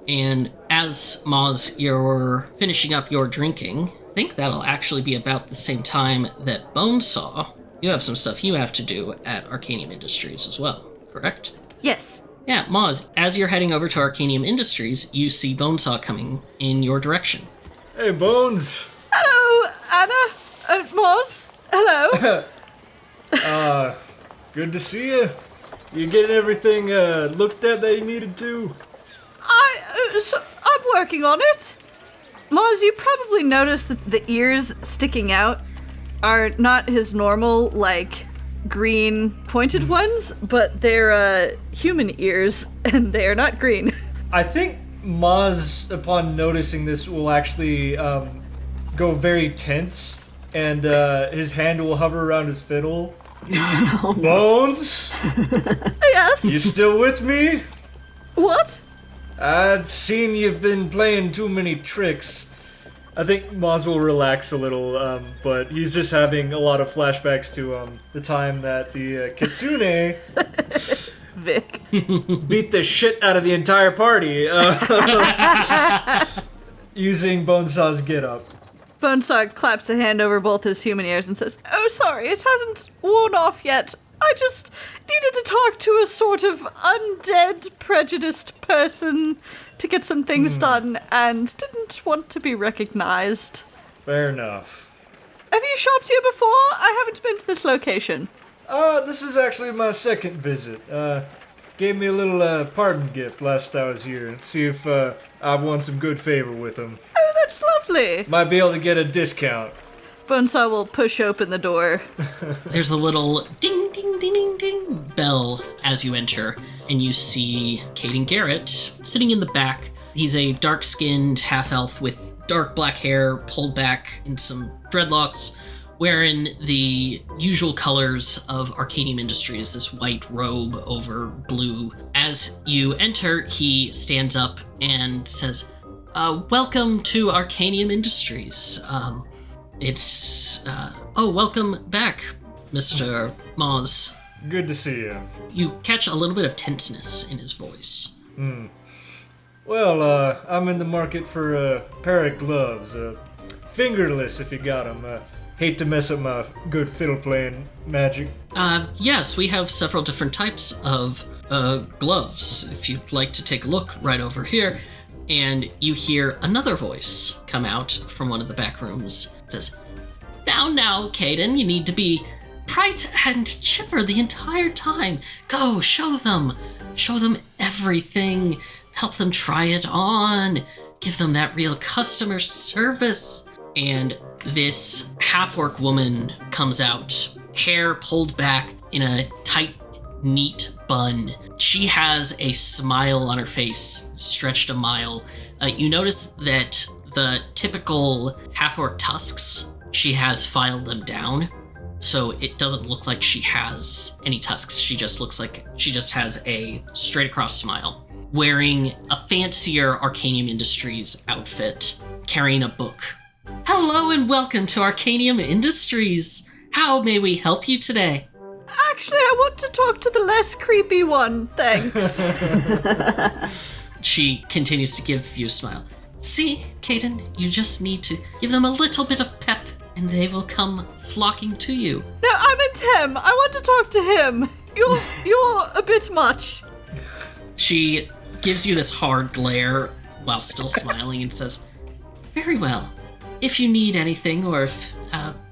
And as Moz, you're finishing up your drinking, I think that'll actually be about the same time that Bonesaw, you have some stuff you have to do at Arcanium Industries as well, correct? Yes. Yeah, Moz, as you're heading over to Arcanium Industries, you see Bonesaw coming in your direction. Hey, Bones. Hello, Anna. Moz. Hello. Good to see you. You getting everything looked at that you needed to? I'm working on it. Moz, you probably noticed that the ears sticking out are not his normal, green pointed ones, but they're human ears, and they are not green. I think Moz, upon noticing this, will actually go very tense, and his hand will hover around his fiddle. Bones? Yes? You still with me? What? I'd seen you've been playing too many tricks. I think Moz will relax a little, but he's just having a lot of flashbacks to the time that the Kitsune Vic. beat the shit out of the entire party using Bonesaw's get-up. Bonesaw claps a hand over both his human ears and says, "Oh, sorry, it hasn't worn off yet. I just needed to talk to a sort of undead, prejudiced person to get some things done and didn't want to be recognized." Fair enough. Have you shopped here before? I haven't been to this location. This is actually my second visit. Gave me a little pardon gift last I was here, and see if I've won some good favor with him. Oh, that's lovely. Might be able to get a discount. Bonesaw will push open the door. There's a little ding, ding, ding, ding, ding bell as you enter, and you see Caden Garrett sitting in the back. He's a dark-skinned half-elf with dark black hair pulled back in some dreadlocks, wearing the usual colors of Arcanium Industries, this white robe over blue. As you enter, he stands up and says, welcome to Arcanium Industries. Welcome back, Mr. Moz. Good to see you. You catch a little bit of tenseness in his voice. Well, I'm in the market for a pair of gloves. Fingerless, if you got them. Hate to mess up my good fiddle-playing magic. Yes, we have several different types of gloves. If you'd like to take a look right over here. And you hear another voice come out from one of the back rooms. It says, Now, Caden, you need to be bright and chipper the entire time. Go, show them. Show them everything. Help them try it on. Give them that real customer service. And this half-orc woman comes out, hair pulled back in a tight, neat bun. She has a smile on her face, stretched a mile. You notice that the typical half-orc tusks, she has filed them down, so it doesn't look like she has any tusks. She just looks like she just has a straight-across smile. Wearing a fancier Arcanium Industries outfit, carrying a book. Hello and welcome to Arcanium Industries. How may we help you today? Actually, I want to talk to the less creepy one, thanks. She continues to give you a smile. See, Caden, you just need to give them a little bit of pep and they will come flocking to you. No, I meant him. I want to talk to him. You're a bit much. She gives you this hard glare while still smiling and says, very well. If you need anything or if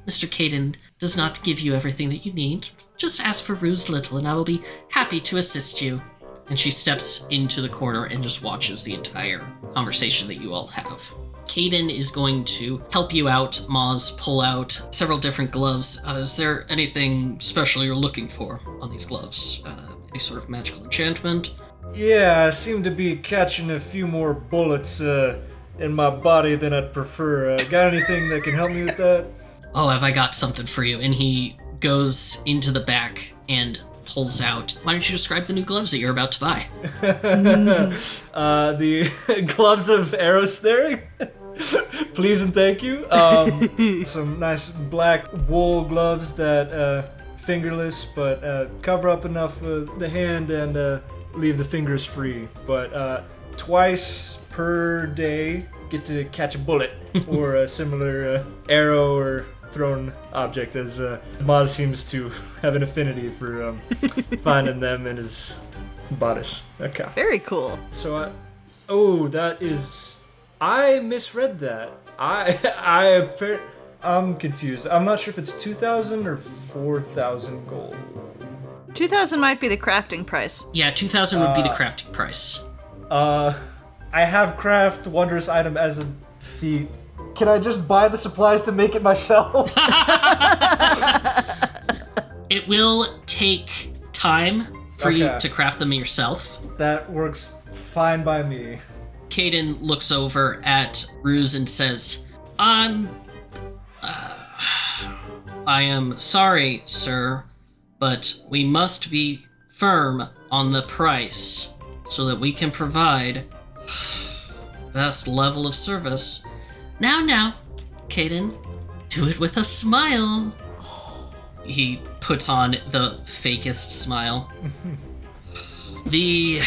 Mr. Caden does not give you everything that you need, just ask for Ruse Little and I will be happy to assist you. And she steps into the corner and just watches the entire conversation that you all have. Caden is going to help you out. Moz, pull out several different gloves. Is there anything special you're looking for on these gloves? Any sort of magical enchantment? Yeah, I seem to be catching a few more bullets in my body than I'd prefer. Got anything that can help me with that? Oh, have I got something for you? And he goes into the back and pulls out. Why don't you describe the new gloves that you're about to buy? The gloves of arrow snaring? Please and thank you. Some nice black wool gloves that fingerless, but cover up enough of the hand and leave the fingers free. But twice per day, get to catch a bullet or a similar arrow or thrown object, as Moz seems to have an affinity for finding them in his bodice. Okay. Very cool. So I misread that. I'm confused. I'm not sure if it's 2,000 or 4,000 gold. 2,000 might be the crafting price. Yeah, 2,000 would be the crafting price. I have craft wondrous item as a feat. Can I just buy the supplies to make it myself? It will take time for you to craft them yourself. That works fine by me. Caden looks over at Ruse and says, I am sorry, sir, but we must be firm on the price so that we can provide best level of service. Now, Caden, do it with a smile. He puts on the fakest smile. The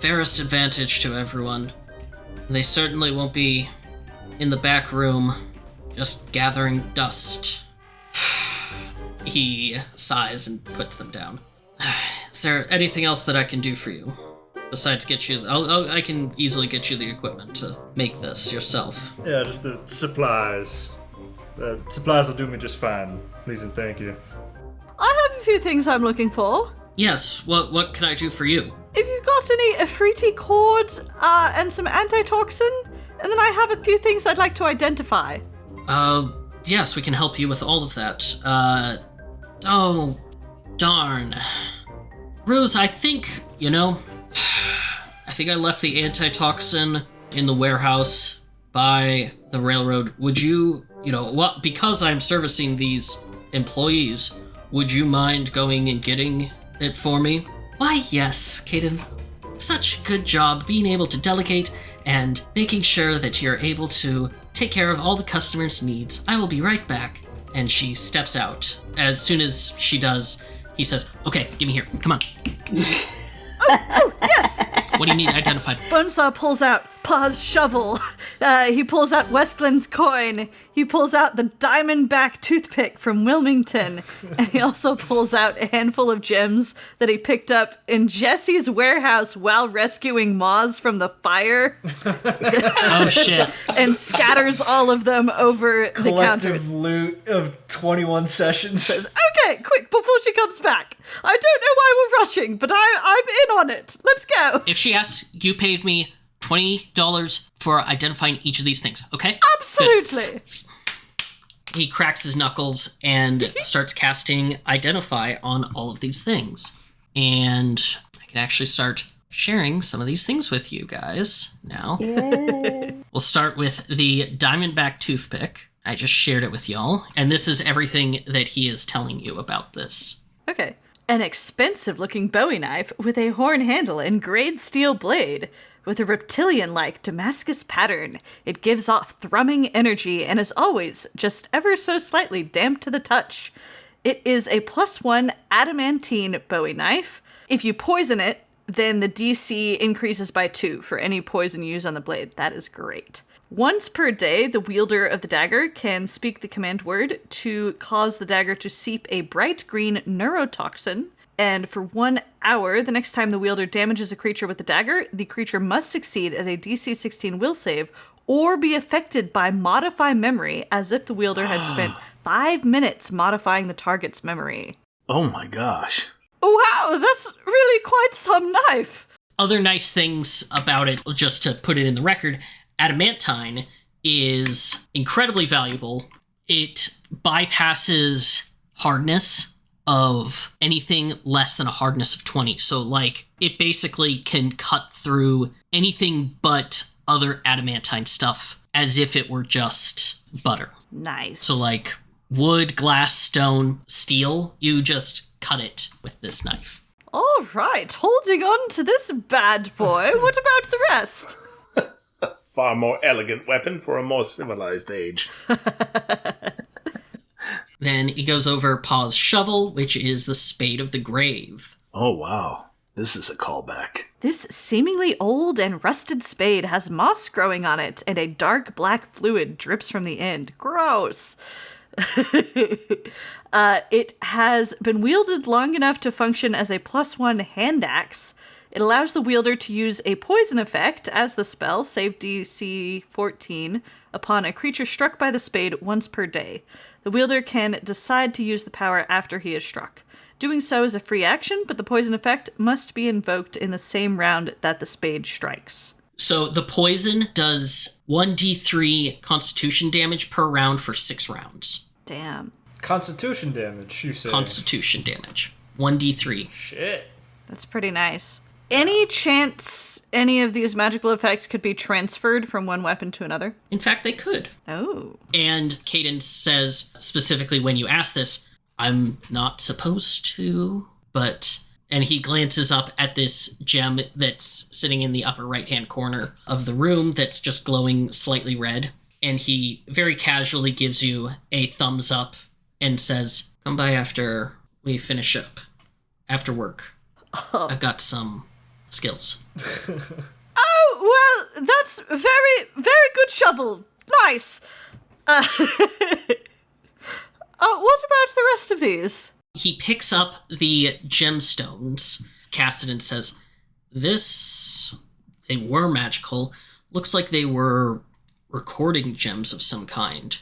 fairest advantage to everyone. They certainly won't be in the back room just gathering dust. He sighs and puts them down. Is there anything else that I can do for you? Besides get you... I can easily get you the equipment to make this yourself. Yeah, just the supplies. The supplies will do me just fine. Please and thank you. I have a few things I'm looking for. Yes, what can I do for you? If you've got any Afriti cord and some antitoxin, and then I have a few things I'd like to identify. Yes, we can help you with all of that. Oh, darn. Ruse, I think I left the antitoxin in the warehouse by the railroad. Would you, because I'm servicing these employees, would you mind going and getting it for me? Why, yes, Caden. Such a good job being able to delegate and making sure that you're able to take care of all the customers' needs. I will be right back. And she steps out. As soon as she does, he says, okay, give me here. Come on. Oh, yes! What do you need identified? Bonesaw pulls out Pa's shovel. He pulls out Westland's coin. He pulls out the diamondback toothpick from Wilmington. And he also pulls out a handful of gems that he picked up in Jesse's warehouse while rescuing Moz from the fire. Oh, shit. And scatters all of them over the counter. Collective loot of 21 sessions. Says, okay, quick, before she comes back. I don't know why we're rushing, but I'm in on it. Let's go. If she asks, you paid me $20 for identifying each of these things, okay? Absolutely. Good. He cracks his knuckles and starts casting Identify on all of these things. And I can actually start sharing some of these things with you guys now. Yeah. We'll start with the diamondback toothpick. I just shared it with y'all. And this is everything that he is telling you about this. Okay. An expensive-looking Bowie knife with a horn handle and grade steel blade. With a reptilian-like Damascus pattern, it gives off thrumming energy and is always just ever so slightly damp to the touch. It is a +1 adamantine Bowie knife. If you poison it, then the DC increases by 2 for any poison used on the blade. That is great. Once per day, the wielder of the dagger can speak the command word to cause the dagger to seep a bright green neurotoxin. And for 1 hour, the next time the wielder damages a creature with the dagger, the creature must succeed at a DC 16 will save or be affected by modify memory as if the wielder had spent 5 minutes modifying the target's memory. Oh my gosh. Wow, that's really quite some knife. Other nice things about it, just to put it in the record, adamantine is incredibly valuable. It bypasses hardness of anything less than a hardness of 20. So, it basically can cut through anything but other adamantine stuff as if it were just butter. Nice. So, wood, glass, stone, steel, you just cut it with this knife. All right, holding on to this bad boy. What about the rest? far more elegant weapon for a more civilized age. Then he goes over Paw's shovel, which is the spade of the grave. Oh, wow. This is a callback. This seemingly old and rusted spade has moss growing on it, and a dark black fluid drips from the end. Gross. It has been wielded long enough to function as a +1 hand axe. It allows the wielder to use a poison effect as the spell, save DC 14, upon a creature struck by the spade once per day. The wielder can decide to use the power after he is struck. Doing so is a free action, but the poison effect must be invoked in the same round that the spade strikes. So the poison does 1d3 constitution damage per round for 6 rounds. Damn. Constitution damage, you say? Constitution damage. 1d3. Shit. That's pretty nice. Any chance any of these magical effects could be transferred from one weapon to another? In fact, they could. Oh. And Cadence says, specifically when you ask this, I'm not supposed to, but... And he glances up at this gem that's sitting in the upper right-hand corner of the room that's just glowing slightly red. And he very casually gives you a thumbs up and says, come by after we finish up. After work. I've got some skills. Oh, well, that's very, very good shovel. Nice. What about the rest of these? He picks up the gemstones, casts it, and says, they were magical. Looks like they were recording gems of some kind.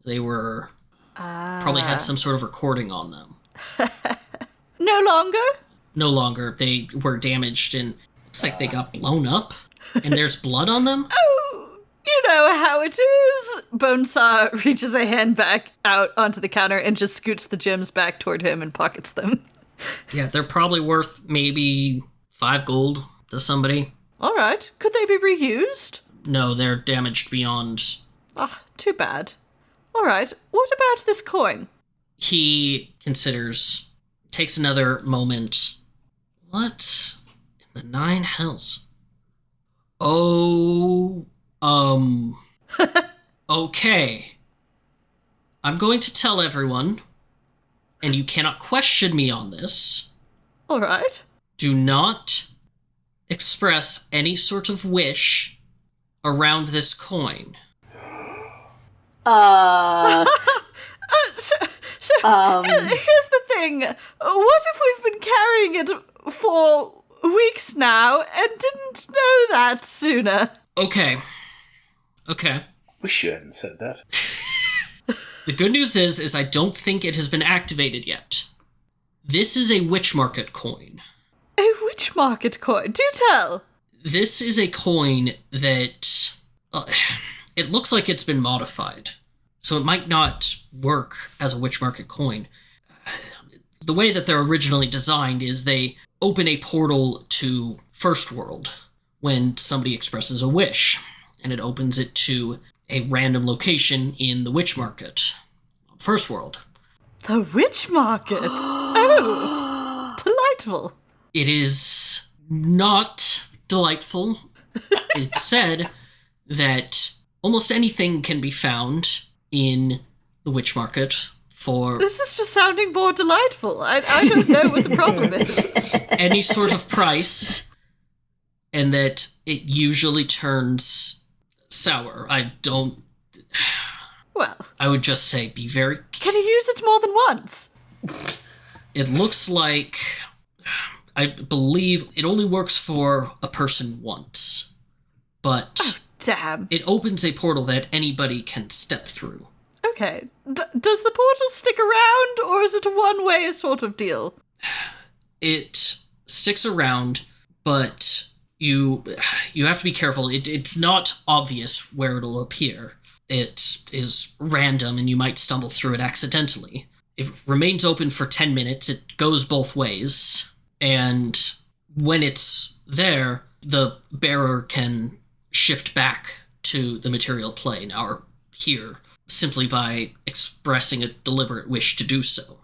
They were, probably had some sort of recording on them. No longer? No longer. They were damaged and looks like they got blown up. And there's blood on them. Oh, you know how it is. Bonesaw reaches a hand back out onto the counter and just scoots the gems back toward him and pockets them. Yeah, they're probably worth maybe 5 gold to somebody. All right. Could they be reused? No, they're damaged beyond. Ah, too bad. All right. What about this coin? He considers, takes another moment. What in the 9 hells? Oh, okay. I'm going to tell everyone, and you cannot question me on this. All right. Do not express any sort of wish around this coin. Here's the thing. What if we've been carrying it for weeks now and didn't know that sooner? Okay. Wish you hadn't said that. The good news is I don't think it has been activated yet. This is a witch market coin. A witch market coin? Do tell. This is a coin that... it looks like it's been modified. So it might not work as a witch market coin. The way that they're originally designed is they open a portal to First World when somebody expresses a wish. And it opens it to a random location in the witch market. First World. The witch market? Oh, delightful. It is not delightful. It's said that almost anything can be found in the witch market for... This is just sounding more delightful. I don't know what the problem is. Any sort of price, and that it usually turns sour. Well... I would just say be very... Can you use it more than once? It looks like... I believe it only works for a person once. But... Oh, damn. It opens a portal that anybody can step through. Okay. Does the portal stick around, or is it a one-way sort of deal? It sticks around, but you have to be careful. It's not obvious where it'll appear. It is random, and you might stumble through it accidentally. It remains open for 10 minutes. It goes both ways. And when it's there, the bearer can shift back to the material plane, or here, simply by expressing a deliberate wish to do so.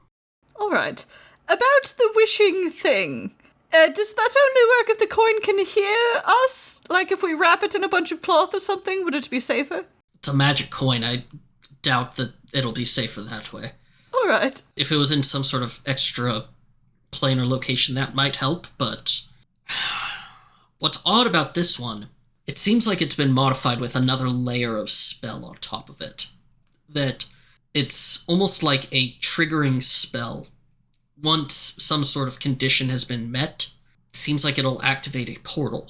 All right. About the wishing thing, Does that only work if the coin can hear us? Like if we wrap it in a bunch of cloth or something, would it be safer? It's a magic coin. I doubt that it'll be safer that way. All right. If it was in some sort of extra plane or location, that might help, but what's odd about this one, it seems like it's been modified with another layer of spell on top of it. That it's almost like a triggering spell. Once some sort of condition has been met, it seems like it'll activate a portal.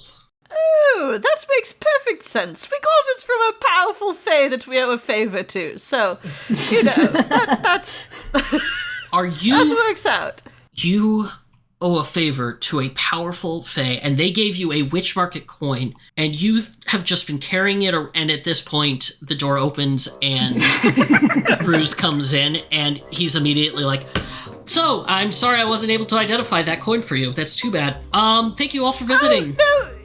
Oh, that makes perfect sense. We got it from a powerful fae that we owe a favor to, so, that's... Are you... That works out. You owe a favor to a powerful fae, and they gave you a witch market coin, and you have just been carrying it, and at this point, the door opens, and Bruce comes in, and he's immediately like, so, I'm sorry I wasn't able to identify that coin for you. That's too bad. Thank you all for visiting. Oh, no.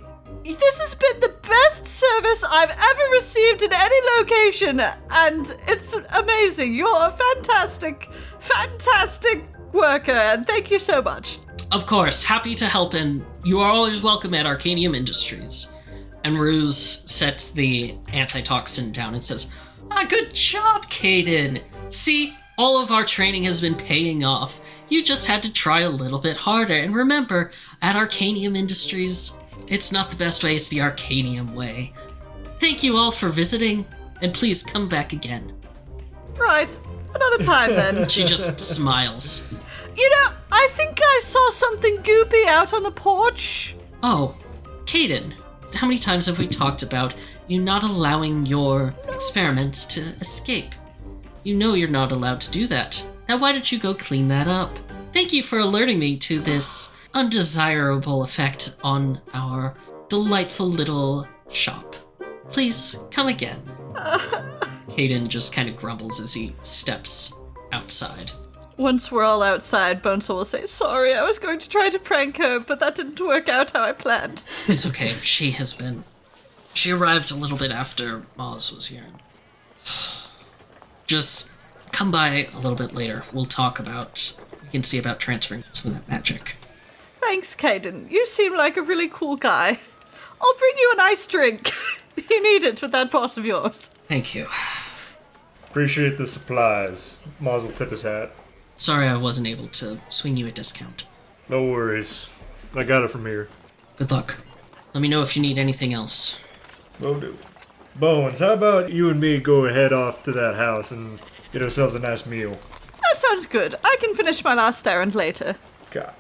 This has been the best service I've ever received in any location, and it's amazing. You're a fantastic, fantastic worker, and thank you so much. Of course, happy to help, and you are always welcome at Arcanium Industries. And Ruse sets the antitoxin down and says, good job, Caden. See, all of our training has been paying off. You just had to try a little bit harder, and remember, at Arcanium Industries, it's not the best way, it's the Arcanium way. Thank you all for visiting, and please come back again. Right, another time then. She just smiles. I think I saw something goopy out on the porch. Oh, Caden, how many times have we talked about you not allowing your experiments to escape? You know you're not allowed to do that. Now why don't you go clean that up? Thank you for alerting me to this undesirable effect on our delightful little shop. Please, come again. Caden just kind of grumbles as he steps outside. Once we're all outside, Bonesaw will say, sorry, I was going to try to prank her, but that didn't work out how I planned. It's okay, she arrived a little bit after Moz was here. Just come by a little bit later. We can see about transferring some of that magic. Thanks, Caden. You seem like a really cool guy. I'll bring you a nice drink. You need it with that boss of yours. Thank you. Appreciate the supplies. Moz will tip his hat. Sorry I wasn't able to swing you a discount. No worries. I got it from here. Good luck. Let me know if you need anything else. Will do. Bones, how about you and me go head off to that house and get ourselves a nice meal? That sounds good. I can finish my last errand later. God.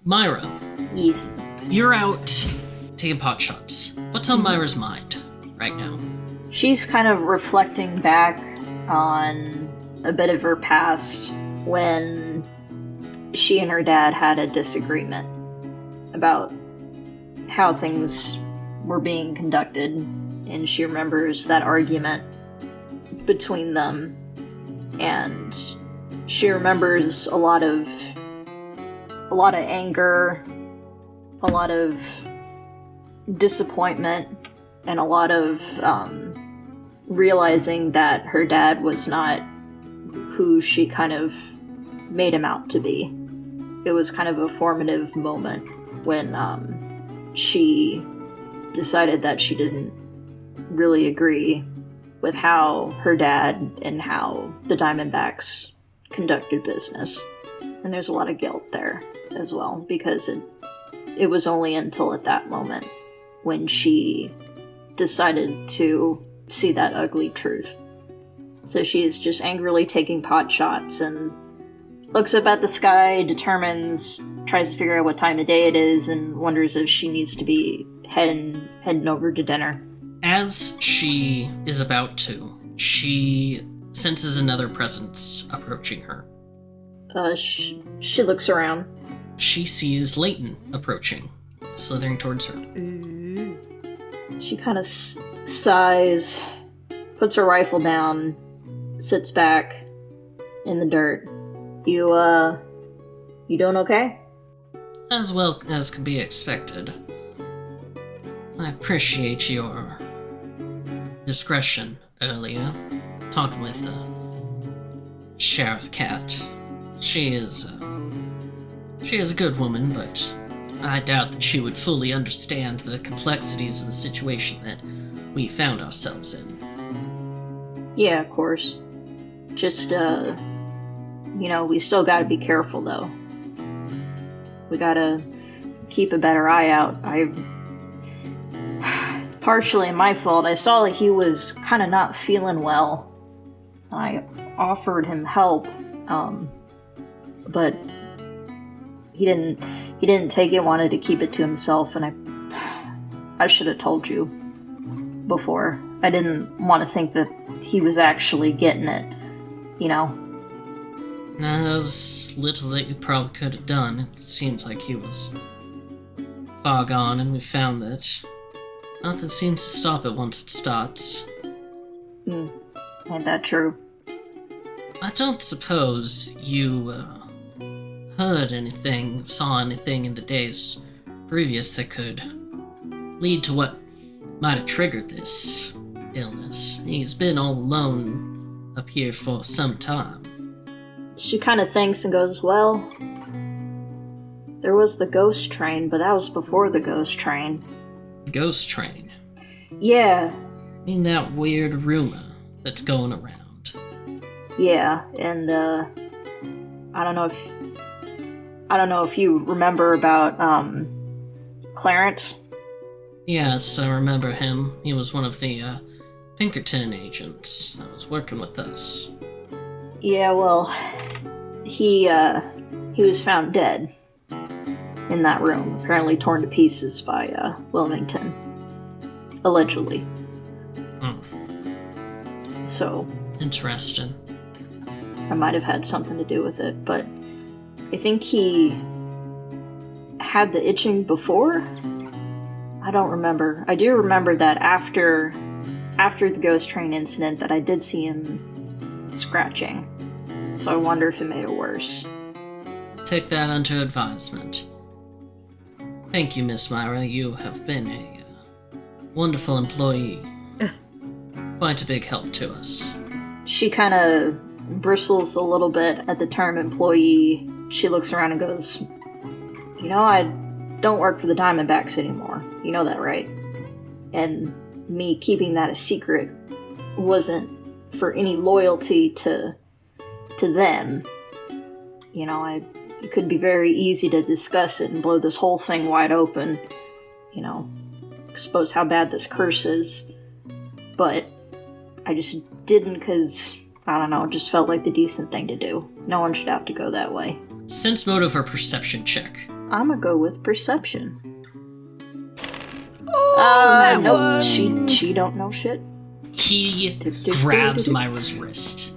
Myra. Yes. You're out taking pot shots. What's on Myra's mind right now? She's kind of reflecting back on a bit of her past when she and her dad had a disagreement about how things were being conducted, and she remembers that argument between them, and she remembers a lot of anger, a lot of disappointment, and a lot of realizing that her dad was not who she kind of made him out to be. It was kind of a formative moment when she decided that she didn't really agree with how her dad and how the Diamondbacks conducted business. And there's a lot of guilt there as well, because it was only until at that moment when she decided to see that ugly truth. So she's just angrily taking pot shots and looks up at the sky, tries to figure out what time of day it is, and wonders if she needs to be heading over to dinner. As she is about to, she senses another presence approaching her. She looks around. She sees Leighton approaching, slithering towards her. She kind of sighs, puts her rifle down, sits back in the dirt. You You doing okay? As well as can be expected. I appreciate your discretion earlier, talking with Sheriff Cat. She is a good woman, but I doubt that she would fully understand the complexities of the situation that we found ourselves in. Yeah, of course. Just, we still gotta be careful, though. We gotta keep a better eye out. It's partially my fault. I saw that he was kind of not feeling well. I offered him help, but he didn't take it, wanted to keep it to himself, and I should have told you before. I didn't want to think that he was actually getting it, There's little that you probably could have done. It seems like he was far gone, and we found that nothing seems to stop it once it starts. Ain't that true? I don't suppose you heard anything, saw anything in the days previous that could lead to what might have triggered this illness. He's been all alone up here for some time. She kind of thinks and goes, well, there was the ghost train, but that was before the ghost train. Ghost train? Yeah. I mean that weird rumor that's going around. Yeah, and I don't know if you remember about Clarence. Yes, I remember him. He was one of the Pinkerton agents that was working with us. Yeah, well, he was found dead in that room, apparently torn to pieces by Wilmington, allegedly. So Interesting. I might have had something to do with it, but I think he had the itching before. I don't remember. I do remember that after the ghost train incident that I did see him scratching. So I wonder if it made it worse. Take that under advisement. Thank you, Miss Myra. You have been a wonderful employee. Quite a big help to us. She kind of bristles a little bit at the term employee. She looks around and goes, I don't work for the Diamondbacks anymore. You know that, right? And me keeping that a secret wasn't for any loyalty to them. It could be very easy to discuss it and blow this whole thing wide open. Expose how bad this curse is. But I just didn't because, I don't know, it just felt like the decent thing to do. No one should have to go that way. Sense motive or perception check. I'm gonna go with perception. Oh, nope, she don't know shit. He grabs Myra's wrist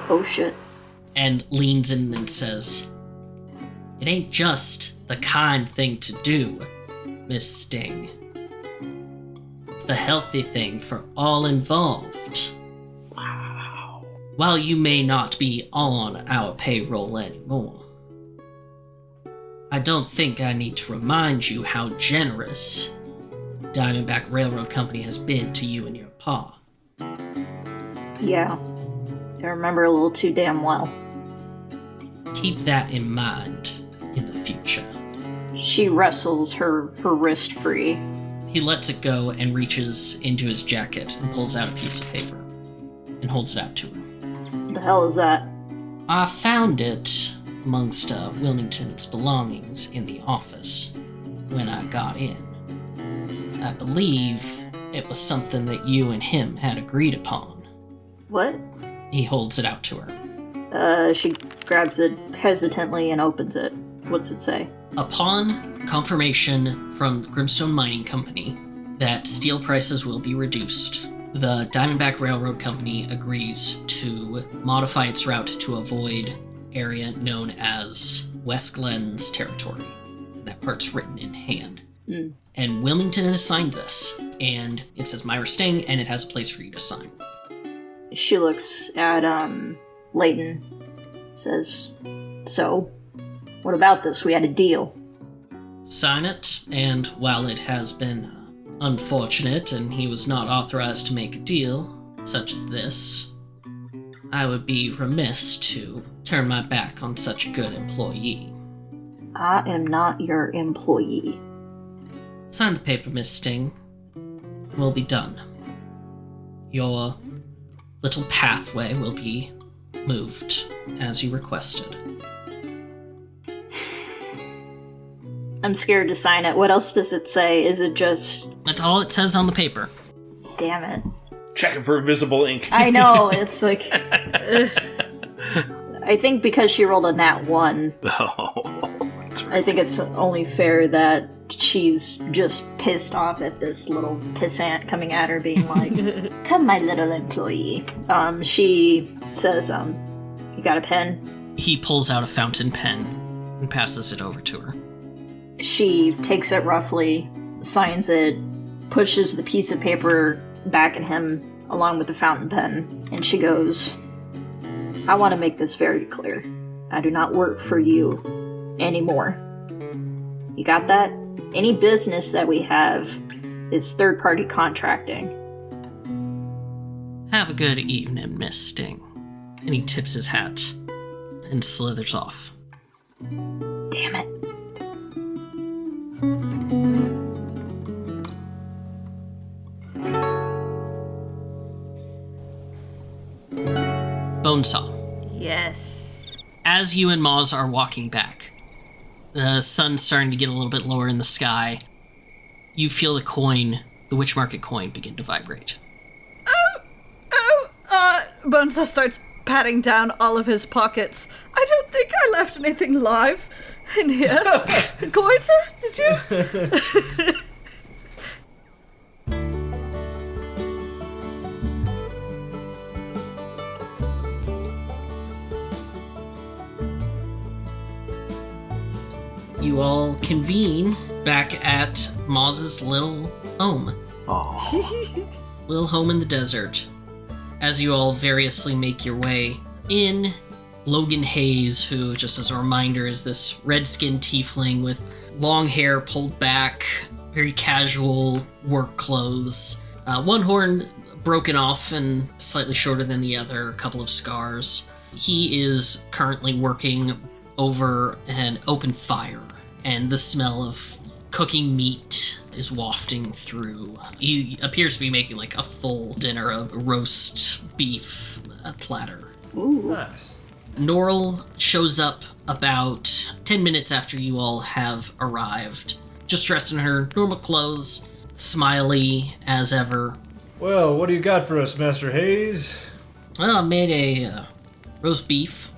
Oh shit. and leans in and says, "It ain't just the kind thing to do, Miss Sting. It's the healthy thing for all involved. Wow. While you may not be on our payroll anymore, I don't think I need to remind you how generous Diamondback Railroad Company has been to you and your pa. Yeah. I remember a little too damn well. Keep that in mind in the future." She wrestles her wrist free. He lets it go and reaches into his jacket and pulls out a piece of paper and holds it out to her. The hell is that? I found it amongst Wilmington's belongings in the office when I got in. I believe it was something that you and him had agreed upon. What? He holds it out to her. She grabs it hesitantly and opens it. What's it say? Upon confirmation from Grimstone Mining Company that steel prices will be reduced, the Diamondback Railroad Company agrees to modify its route to avoid area known as West Glens Territory. And that part's written in hand. And Wilmington has signed this, and it says Myra Sting, and it has a place for you to sign. She looks at Layton, says, "So, What about this? We had a deal. Sign it, and while it has been unfortunate and he was not authorized to make a deal such as this, I would be remiss to turn my back on such a good employee. I am not your employee. Sign the paper, Miss Sting. We'll be done. Your little pathway will be moved as you requested. I'm scared to sign it. What else does it say? Is it just... That's all it says on the paper. Damn it. Checking for invisible ink. I know, it's like... I think because she rolled a nat 1, Oh, that's right. I think it's only fair that she's just pissed off at this little pissant coming at her being like, come my little employee. She says, you got a pen? He pulls out a fountain pen and passes it over to her. She takes it roughly, signs it, pushes the piece of paper back at him along with the fountain pen, and she goes, I want to make this very clear. I do not work for you anymore. You got that? Any business that we have is third-party contracting. Have a good evening, Miss Sting. And he tips his hat and slithers off. Damn it. Bonesaw. Yes. As you and Moz are walking back, the sun's starting to get a little bit lower in the sky. You feel the coin, the Witch Market coin, begin to vibrate. Bonesaw starts patting down all of his pockets. I don't think I left anything live in here. Goiter, did you? You all convene back at Moz's little home. Oh. Little home in the desert. As you all variously make your way in, Logan Hayes, who, just as a reminder, is this red-skinned tiefling with long hair pulled back, very casual work clothes, one horn broken off and slightly shorter than the other, a couple of scars. He is currently working over an open fire, and the smell of cooking meat is wafting through. He appears to be making like a full dinner of roast beef platter. Ooh. Nice. Noral shows up about 10 minutes after you all have arrived, just dressed in her normal clothes, smiley as ever. Well, what do you got for us, Master Hayes? Well, I made a roast beef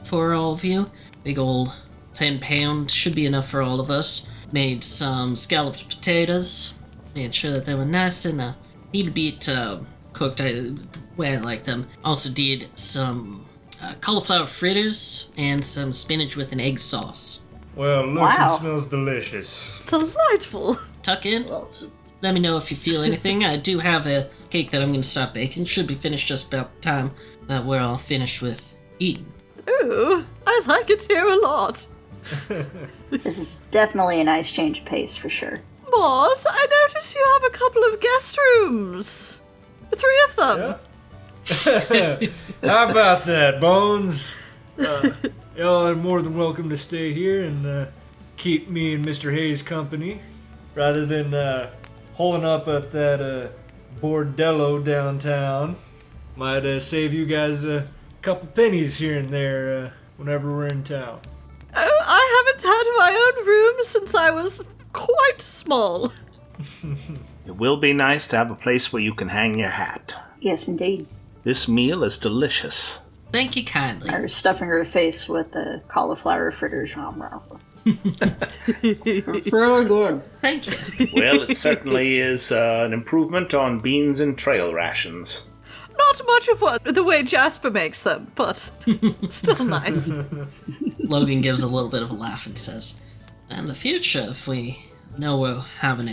for all of you. Big old 10 pound, should be enough for all of us. Made some scalloped potatoes. Made sure that they were nice and a neat bit cooked the way I like them. Also did some cauliflower fritters and some spinach with an egg sauce. Well, looks Wow. and smells delicious. Delightful. Tuck in. Let me know if you feel anything. I do have a cake that I'm going to start baking. Should be finished just about the time that we're all finished with eating. Ooh, I like it here a lot. This is definitely a nice change of pace for sure. Moz, I notice you have a couple of guest rooms. 3 of them. Yeah. How about that, Bones? Y'all are more than welcome to stay here and keep me and Mr. Hayes company, rather than holding up at that bordello downtown. Might save you guys a couple pennies here and there whenever we're in town. Oh, I haven't had my own room since I was quite small. It will be nice to have a place where you can hang your hat. Yes, indeed. This meal is delicious. Thank you kindly. Or stuffing her face with the cauliflower fritters. It's really good. Thank you. Well, it certainly is an improvement on beans and trail rations. Not much of the way Jasper makes them, but still nice. Logan gives a little bit of a laugh and says, in the future, if we know we're going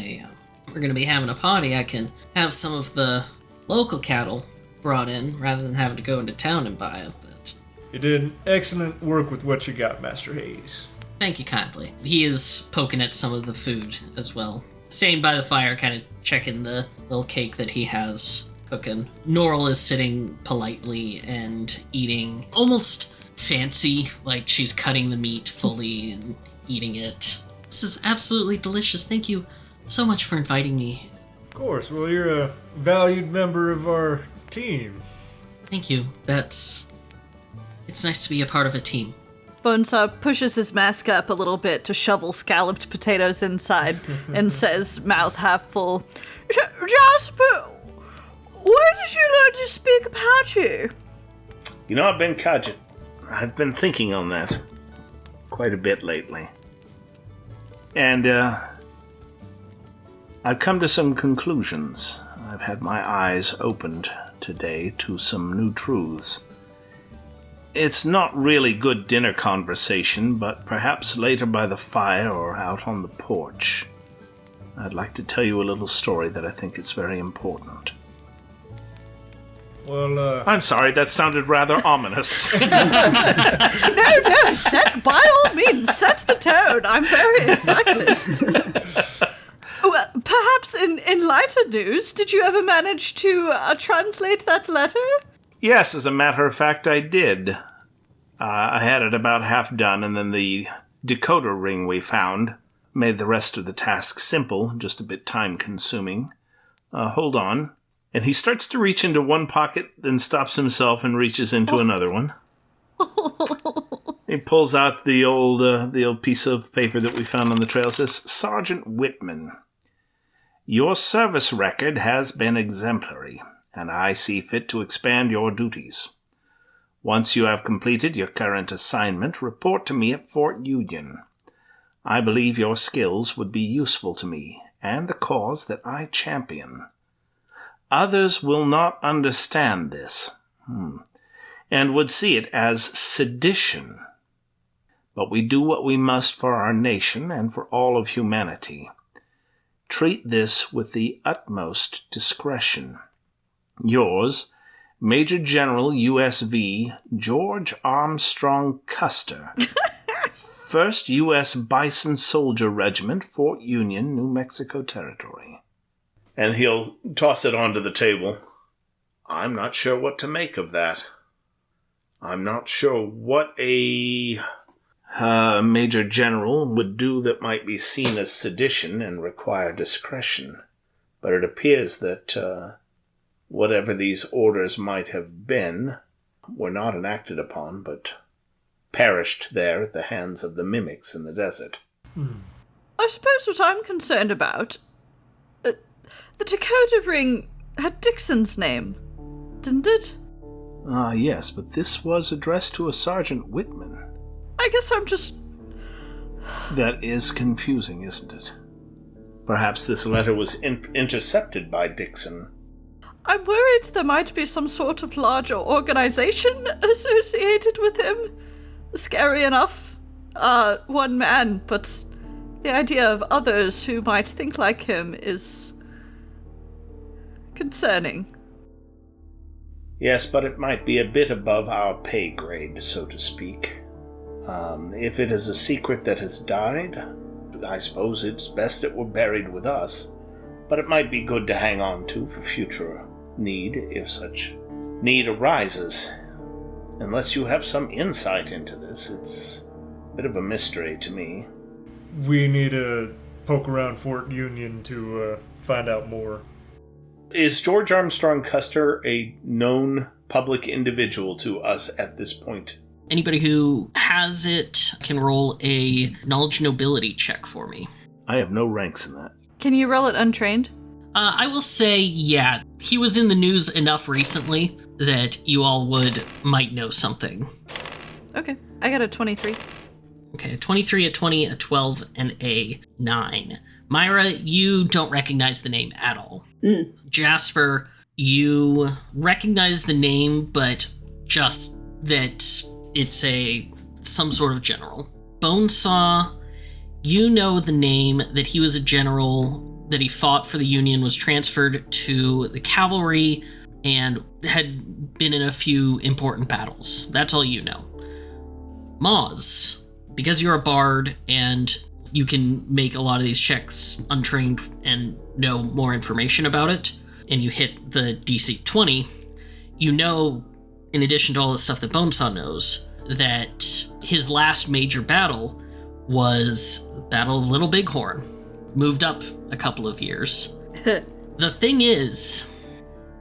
to be having a party, I can have some of the local cattle brought in rather than having to go into town and buy it. But You did excellent work with what you got, Master Hayes. Thank you kindly. He is poking at some of the food as well. Staying by the fire, kind of checking the little cake that he has cooking. Noral is sitting politely and eating almost fancy, like she's cutting the meat fully and eating it. This is absolutely delicious. Thank you so much for inviting me. Of course. Well, you're a valued member of our team. Thank you. It's nice to be a part of a team. Bonesaw pushes his mask up a little bit to shovel scalloped potatoes inside and says, mouth half full, Jasper, where did you learn to speak Apache? You know, I've been thinking on that quite a bit lately. And, I've come to some conclusions. I've had my eyes opened today to some new truths. It's not really good dinner conversation, but perhaps later by the fire or out on the porch. I'd like to tell you a little story that I think is very important. Well, I'm sorry, that sounded rather ominous. No, by all means, set the tone. I'm very excited. Well, perhaps in lighter news, did you ever manage to translate that letter? Yes, as a matter of fact, I did. I had it about half done, and then the decoder ring we found made the rest of the task simple, just a bit time-consuming. Hold on. And he starts to reach into one pocket, then stops himself and reaches into another one. He pulls out the old piece of paper that we found on the trail. It says, Sergeant Whitman, your service record has been exemplary, and I see fit to expand your duties. Once you have completed your current assignment, report to me at Fort Union. I believe your skills would be useful to me and the cause that I champion. Others will not understand this, and would see it as sedition. But we do what we must for our nation and for all of humanity. Treat this with the utmost discretion. Yours, Major General USV George Armstrong Custer, 1st U.S. Bison Soldier Regiment, Fort Union, New Mexico Territory. And he'll toss it onto the table. I'm not sure what to make of that. I'm not sure what a Major General would do that might be seen as sedition and require discretion. But it appears that whatever these orders might have been were not enacted upon, but perished there at the hands of the mimics in the desert. I suppose what I'm concerned about... the decoder ring had Dixon's name, didn't it? Yes, but this was addressed to a Sergeant Whitman. I guess I'm just... That is confusing, isn't it? Perhaps this letter was intercepted by Dixon. I'm worried there might be some sort of larger organization associated with him. Scary enough. One man, but the idea of others who might think like him is concerning. Yes, but it might be a bit above our pay grade, so to speak. If it is a secret that has died, I suppose it's best it were buried with us. But it might be good to hang on to for future need, if such need arises. Unless you have some insight into this, it's a bit of a mystery to me. We need to poke around Fort Union to find out more. Is George Armstrong Custer a known public individual to us at this point? Anybody who has it can roll a knowledge nobility check for me. I have no ranks in that. Can you roll it untrained? I will say, yeah, he was in the news enough recently that you all might know something. Okay, I got a 23. Okay, a 23, a 20, a 12, and a 9. Myra, you don't recognize the name at all. Jasper, you recognize the name, but just that it's some sort of general. Bonesaw, you know the name, that he was a general, that he fought for the Union, was transferred to the cavalry, and had been in a few important battles. That's all you know. Moz, because you're a bard and you can make a lot of these checks untrained and know more information about it, and you hit the DC 20, you know, in addition to all the stuff that Bonesaw knows, that his last major battle was Battle of Little Bighorn. Moved up a couple of years. The thing is,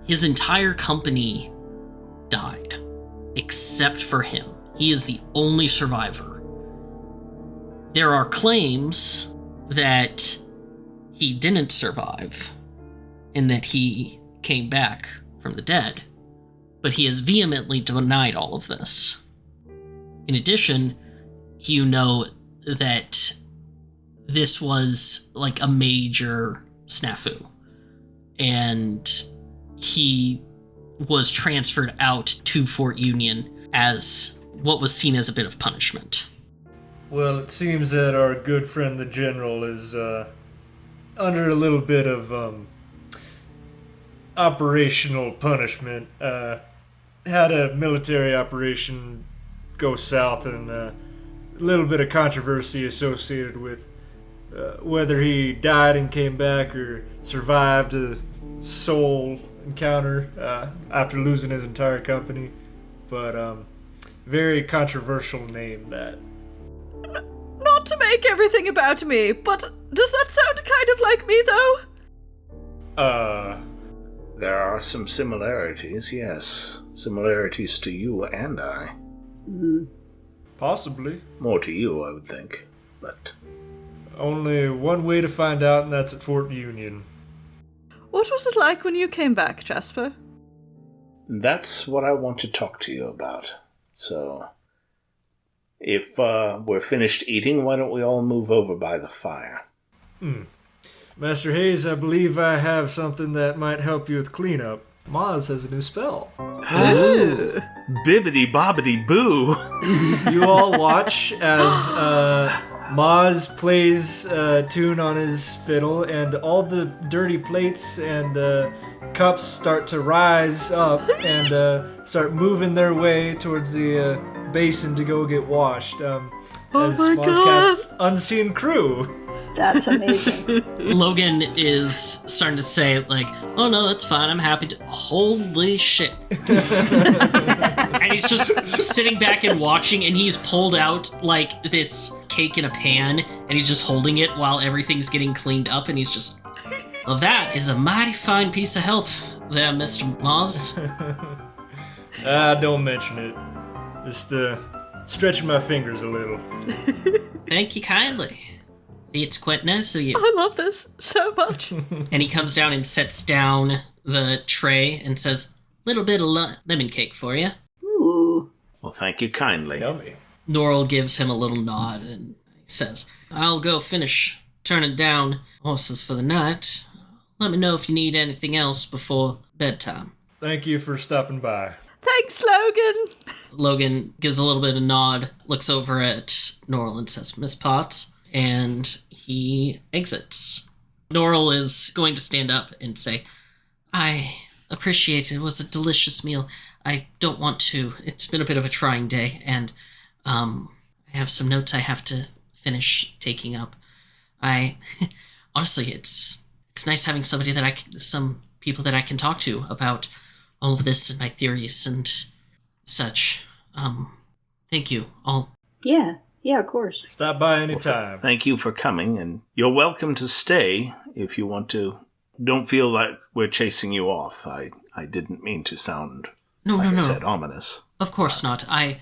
his entire company died, except for him. He is the only survivor. There are claims that he didn't survive and that he came back from the dead, but he has vehemently denied all of this. In addition, you know that this was like a major snafu, and he was transferred out to Fort Union as what was seen as a bit of punishment. Well, it seems that our good friend the General is under a little bit of operational punishment. Had a military operation go south, and a little bit of controversy associated with whether he died and came back or survived a soul encounter after losing his entire company. But very controversial name, that. Not to make everything about me, but does that sound kind of like me, though? There are some similarities, yes. Similarities to you and I. Possibly. More to you, I would think, but... Only one way to find out, and that's at Fort Union. What was it like when you came back, Jasper? That's what I want to talk to you about. So, if we're finished eating, why don't we all move over by the fire? Master Hayes, I believe I have something that might help you with cleanup. Moz has a new spell. Oh. Bibbidi bobbidi boo. You all watch as Moz plays a tune on his fiddle, and all the dirty plates and cups start to rise up and start moving their way towards the basin to go get washed. As Moz casts Unseen Crew. That's amazing. Logan is starting to say, like, oh no, that's fine, I'm happy to... Holy shit. And he's just sitting back and watching, and he's pulled out, like, this cake in a pan, and he's just holding it while everything's getting cleaned up, and he's just... Well, that is a mighty fine piece of help there, Mr. Moz. Don't mention it. Just stretching my fingers a little. Thank you kindly. It's quite nice of you. I love this so much. And he comes down and sets down the tray and says, little bit of lemon cake for you. Ooh. Well, thank you kindly. Yummy. Noral gives him a little nod and he says, I'll go finish turning down horses for the night. Let me know if you need anything else before bedtime. Thank you for stopping by. Thanks, Logan. Logan gives a little bit of nod, looks over at Noral and says, Miss Potts, and he exits. Noral is going to stand up and say, I appreciate it. It was a delicious meal. I don't want to. It's been a bit of a trying day, and I have some notes I have to finish taking up. Honestly, it's nice having somebody some people that I can talk to about all of this and my theories and such. Thank you all. Yeah, of course. Stop by anytime. Thank you for coming, and you're welcome to stay if you want to. Don't feel like we're chasing you off. I didn't mean to sound, I said, ominous. Of course not. I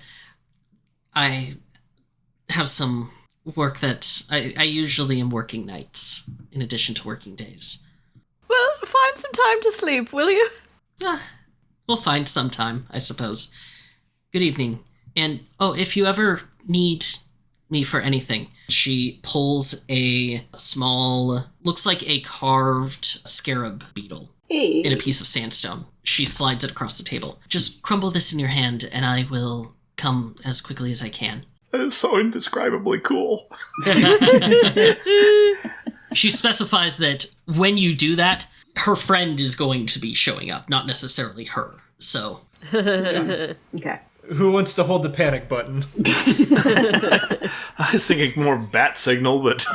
have some work that I usually am working nights in addition to working days. Well, find some time to sleep, will you? We'll find some time, I suppose. Good evening. And, if you ever need me for anything, she pulls a small, looks like a carved scarab beetle in a piece of sandstone. She slides it across the table. Just crumble this in your hand, and I will come as quickly as I can. That is so indescribably cool. She specifies that when you do that, her friend is going to be showing up, not necessarily her. So. Okay. Who wants to hold the panic button? I was thinking more bat signal, but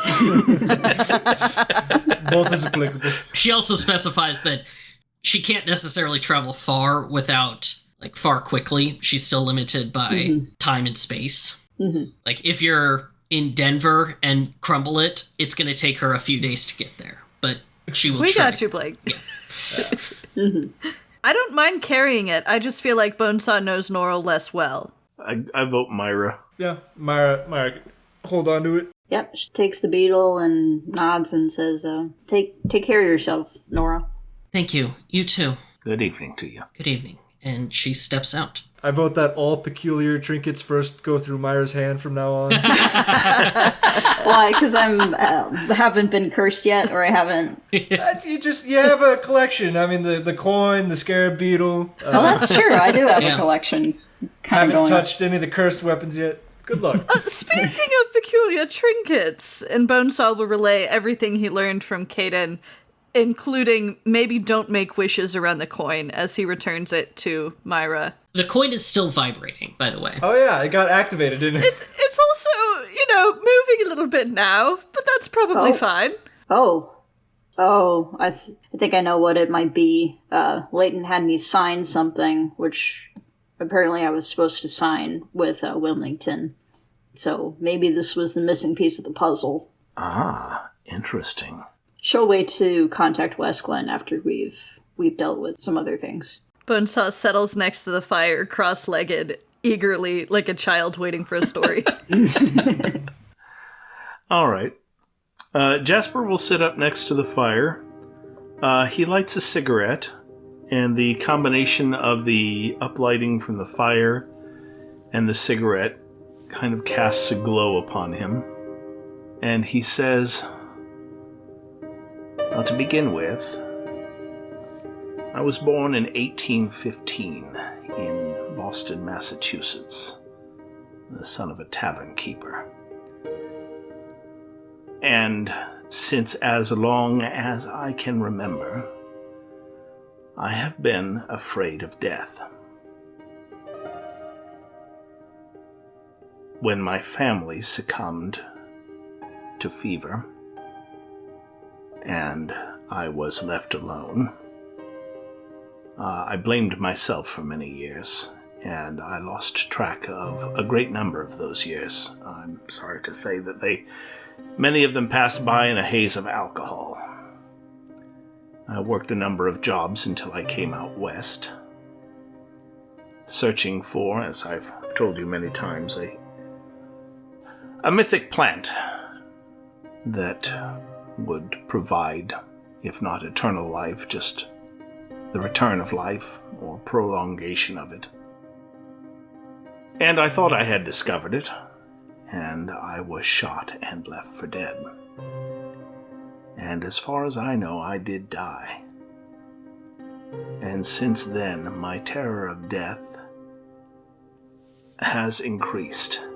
Both is applicable. She also specifies that she can't necessarily travel far without, like, far quickly. She's still limited by time and space. Mm-hmm. Like, if you're in Denver and crumble it, it's going to take her a few days to get there. But she will We try. got you, Blake. Yeah. I don't mind carrying it. I just feel like Bonesaw knows Noral less well. I vote Myra. Yeah, Myra, hold on to it. Yep, she takes the beetle and nods and says, take care of yourself, Nora. Thank you. You too. Good evening to you. Good evening. And she steps out. I vote that all peculiar trinkets first go through Myra's hand from now on. Why? Because haven't been cursed yet, or I haven't... You have a collection. I mean, the coin, the scarab beetle. Well, that's true. I do have a collection kind of Haven't going touched any of the cursed weapons yet. Good luck. Speaking of peculiar trinkets, and Bonesaw will relay everything he learned from Caden, including maybe don't make wishes around the coin as he returns it to Myra. The coin is still vibrating, by the way. Oh yeah, it got activated, didn't it? It's also, moving a little bit now, but that's probably fine. I think I know what it might be. Leighton had me sign something, which apparently I was supposed to sign with Wilmington. So maybe this was the missing piece of the puzzle. Ah, interesting. She'll wait to contact West Glen after we've dealt with some other things. Bonesaw settles next to the fire, cross-legged, eagerly, like a child waiting for a story. All right. Jasper will sit up next to the fire. He lights a cigarette, and the combination of the uplighting from the fire and the cigarette kind of casts a glow upon him. And he says, well, to begin with, I was born in 1815 in Boston, Massachusetts, the son of a tavern keeper. And since as long as I can remember, I have been afraid of death. When my family succumbed to fever, and I was left alone, I blamed myself for many years, and I lost track of a great number of those years. I'm sorry to say that many of them passed by in a haze of alcohol. I worked a number of jobs until I came out west, searching for, as I've told you many times, a mythic plant that would provide, if not eternal life, just the return of life or prolongation of it. And I thought I had discovered it, and I was shot and left for dead. And as far as I know, I did die. And since then, my terror of death has increased.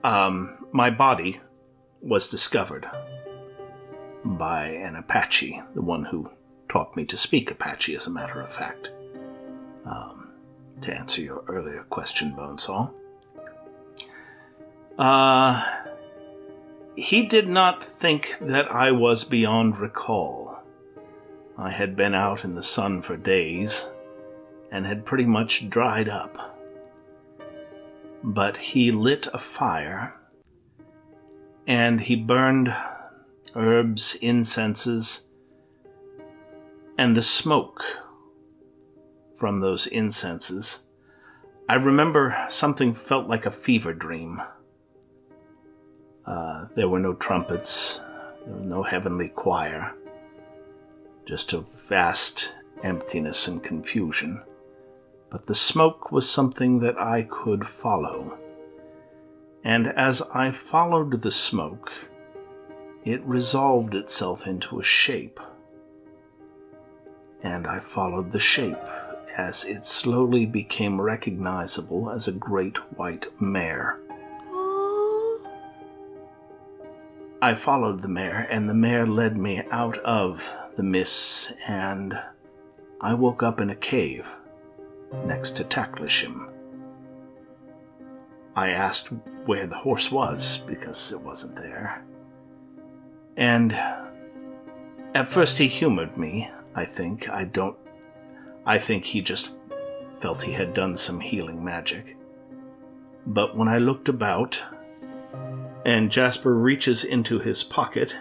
My body was discovered by an Apache, the one who taught me to speak Apache, as a matter of fact. To answer your earlier question, Bonesaw. He did not think that I was beyond recall. I had been out in the sun for days and had pretty much dried up. But he lit a fire, and he burned herbs, incenses, and the smoke from those incenses. I remember something felt like a fever dream. There were no trumpets, there was no heavenly choir, just a vast emptiness and confusion. But the smoke was something that I could follow. And as I followed the smoke, it resolved itself into a shape. And I followed the shape as it slowly became recognizable as a great white mare. I followed the mare, and the mare led me out of the mists, and I woke up in a cave next to Taklashim. I asked where the horse was, because it wasn't there. And at first he humored me, I think. I think he just felt he had done some healing magic. But when I looked about, and Jasper reaches into his pocket,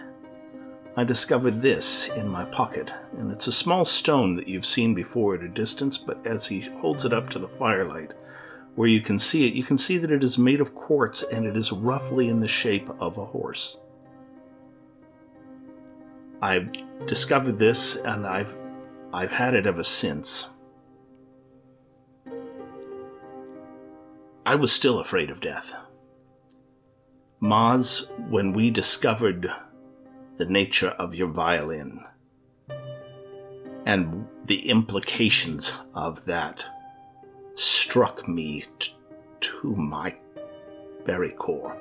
I discovered this in my pocket. And it's a small stone that you've seen before at a distance, but as he holds it up to the firelight, where you can see it, you can see that it is made of quartz, and it is roughly in the shape of a horse. I've discovered this, and I've had it ever since. I was still afraid of death. Moz, when we discovered the nature of your violin and the implications of that, struck me to my very core.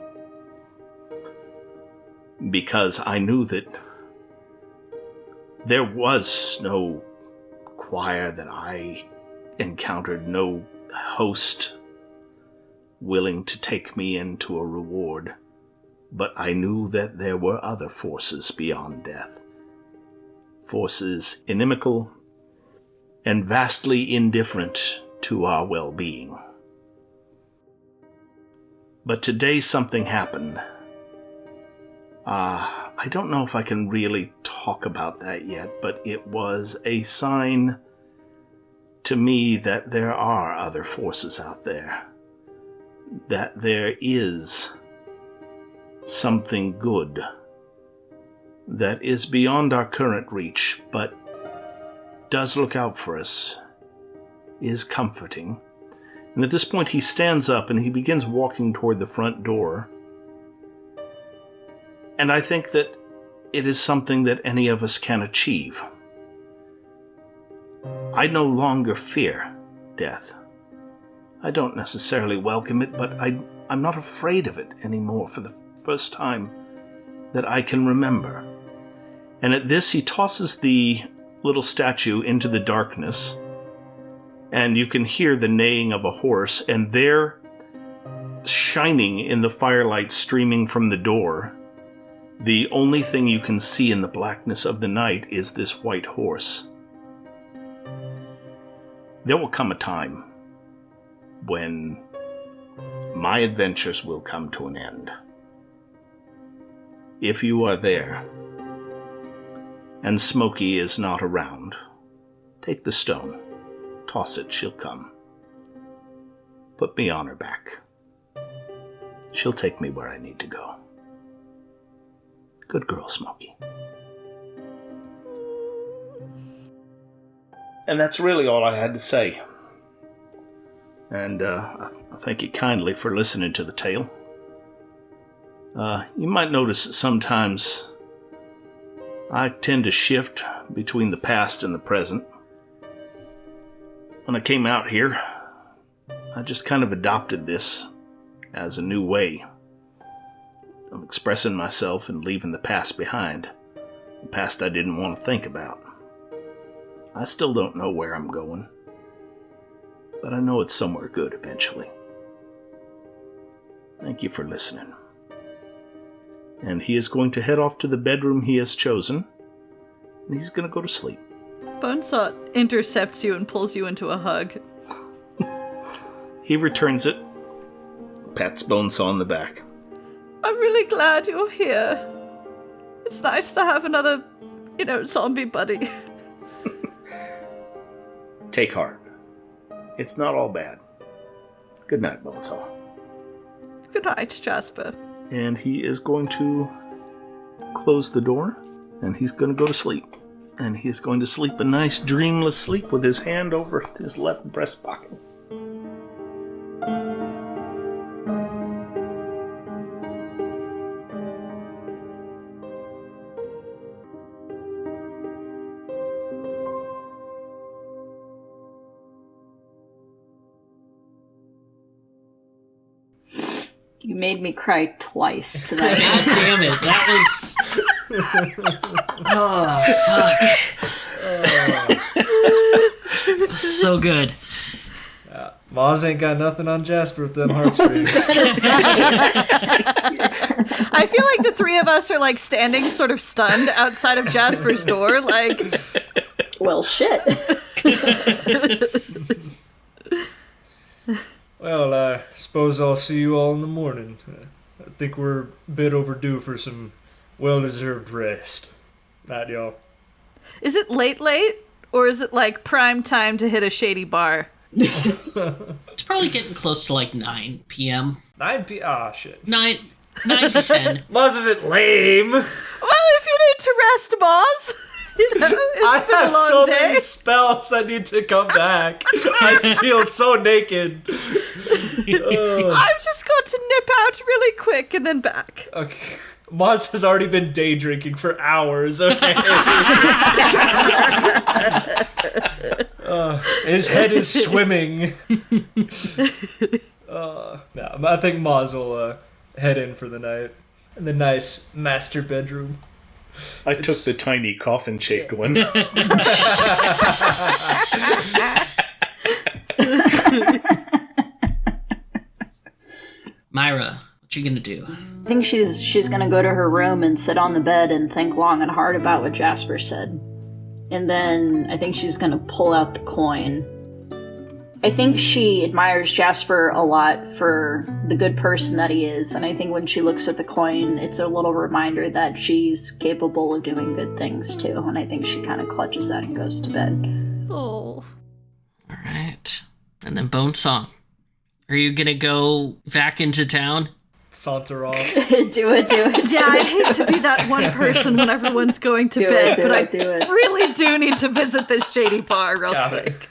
Because I knew that there was no choir that I encountered, no host willing to take me into a reward, but I knew that there were other forces beyond death. Forces inimical and vastly indifferent to our well-being. But today something happened. I don't know if I can really talk about that yet, but it was a sign to me that there are other forces out there. That there is something good that is beyond our current reach, but does look out for us, is comforting. And at this point he stands up and he begins walking toward the front door. And I think that it is something that any of us can achieve. I no longer fear death. I don't necessarily welcome it, but I'm not afraid of it anymore for the first time that I can remember. And at this, he tosses the little statue into the darkness, and you can hear the neighing of a horse, and there, shining in the firelight streaming from the door, the only thing you can see in the blackness of the night is this white horse. There will come a time when my adventures will come to an end. If you are there, and Smokey is not around, take the stone, toss it, she'll come. Put me on her back. She'll take me where I need to go. Good girl, Smokey. And that's really all I had to say. And I thank you kindly for listening to the tale. You might notice that sometimes I tend to shift between the past and the present. When I came out here, I just kind of adopted this as a new way of expressing myself and leaving the past behind. The past I didn't want to think about. I still don't know where I'm going, but I know it's somewhere good eventually. Thank you for listening. And he is going to head off to the bedroom he has chosen, and he's going to go to sleep. Bonesaw intercepts you and pulls you into a hug. He returns it, pats Bonesaw on the back. I'm really glad you're here. It's nice to have another, zombie buddy. Take heart. It's not all bad. Good night, Bonesaw. Good night, Jasper. And he is going to close the door, and he's going to go to sleep. And he's going to sleep a nice dreamless sleep with his hand over his left breast pocket. You made me cry twice tonight. God damn it, that was... Oh, fuck. So good. Moz ain't got nothing on Jasper with them heartstrings. I feel like the three of us are like standing sort of stunned outside of Jasper's door, like... Well, shit. Well, I suppose I'll see you all in the morning. I think we're a bit overdue for some well-deserved rest. Night, y'all. Is it late, or is it like prime time to hit a shady bar? It's probably getting close to like 9 p.m. 9 p.m. Ah, shit. 9 to 10. Moz isn't lame. Well, if you need to rest, Moz, it's been a long so day. many spells that need to come back. I feel so naked. I've just got to nip out really quick and then back. Okay. Moz has already been day drinking for hours, okay? His head is swimming. I think Moz will head in for the night. In the nice master bedroom. I took the tiny coffin-shaped one. Myra, what you gonna do? I think she's gonna go to her room and sit on the bed and think long and hard about what Jasper said. And then I think she's gonna pull out the coin. I think she admires Jasper a lot for the good person that he is, and I think when she looks at the coin, it's a little reminder that she's capable of doing good things too, and I think she kind of clutches that and goes to bed. Oh. Alright. And then Bonesaw. Are you gonna go back into town? Saunter off. do it. Yeah, I hate to be that one person when everyone's going to bed, but I really do need to visit this shady bar real quick.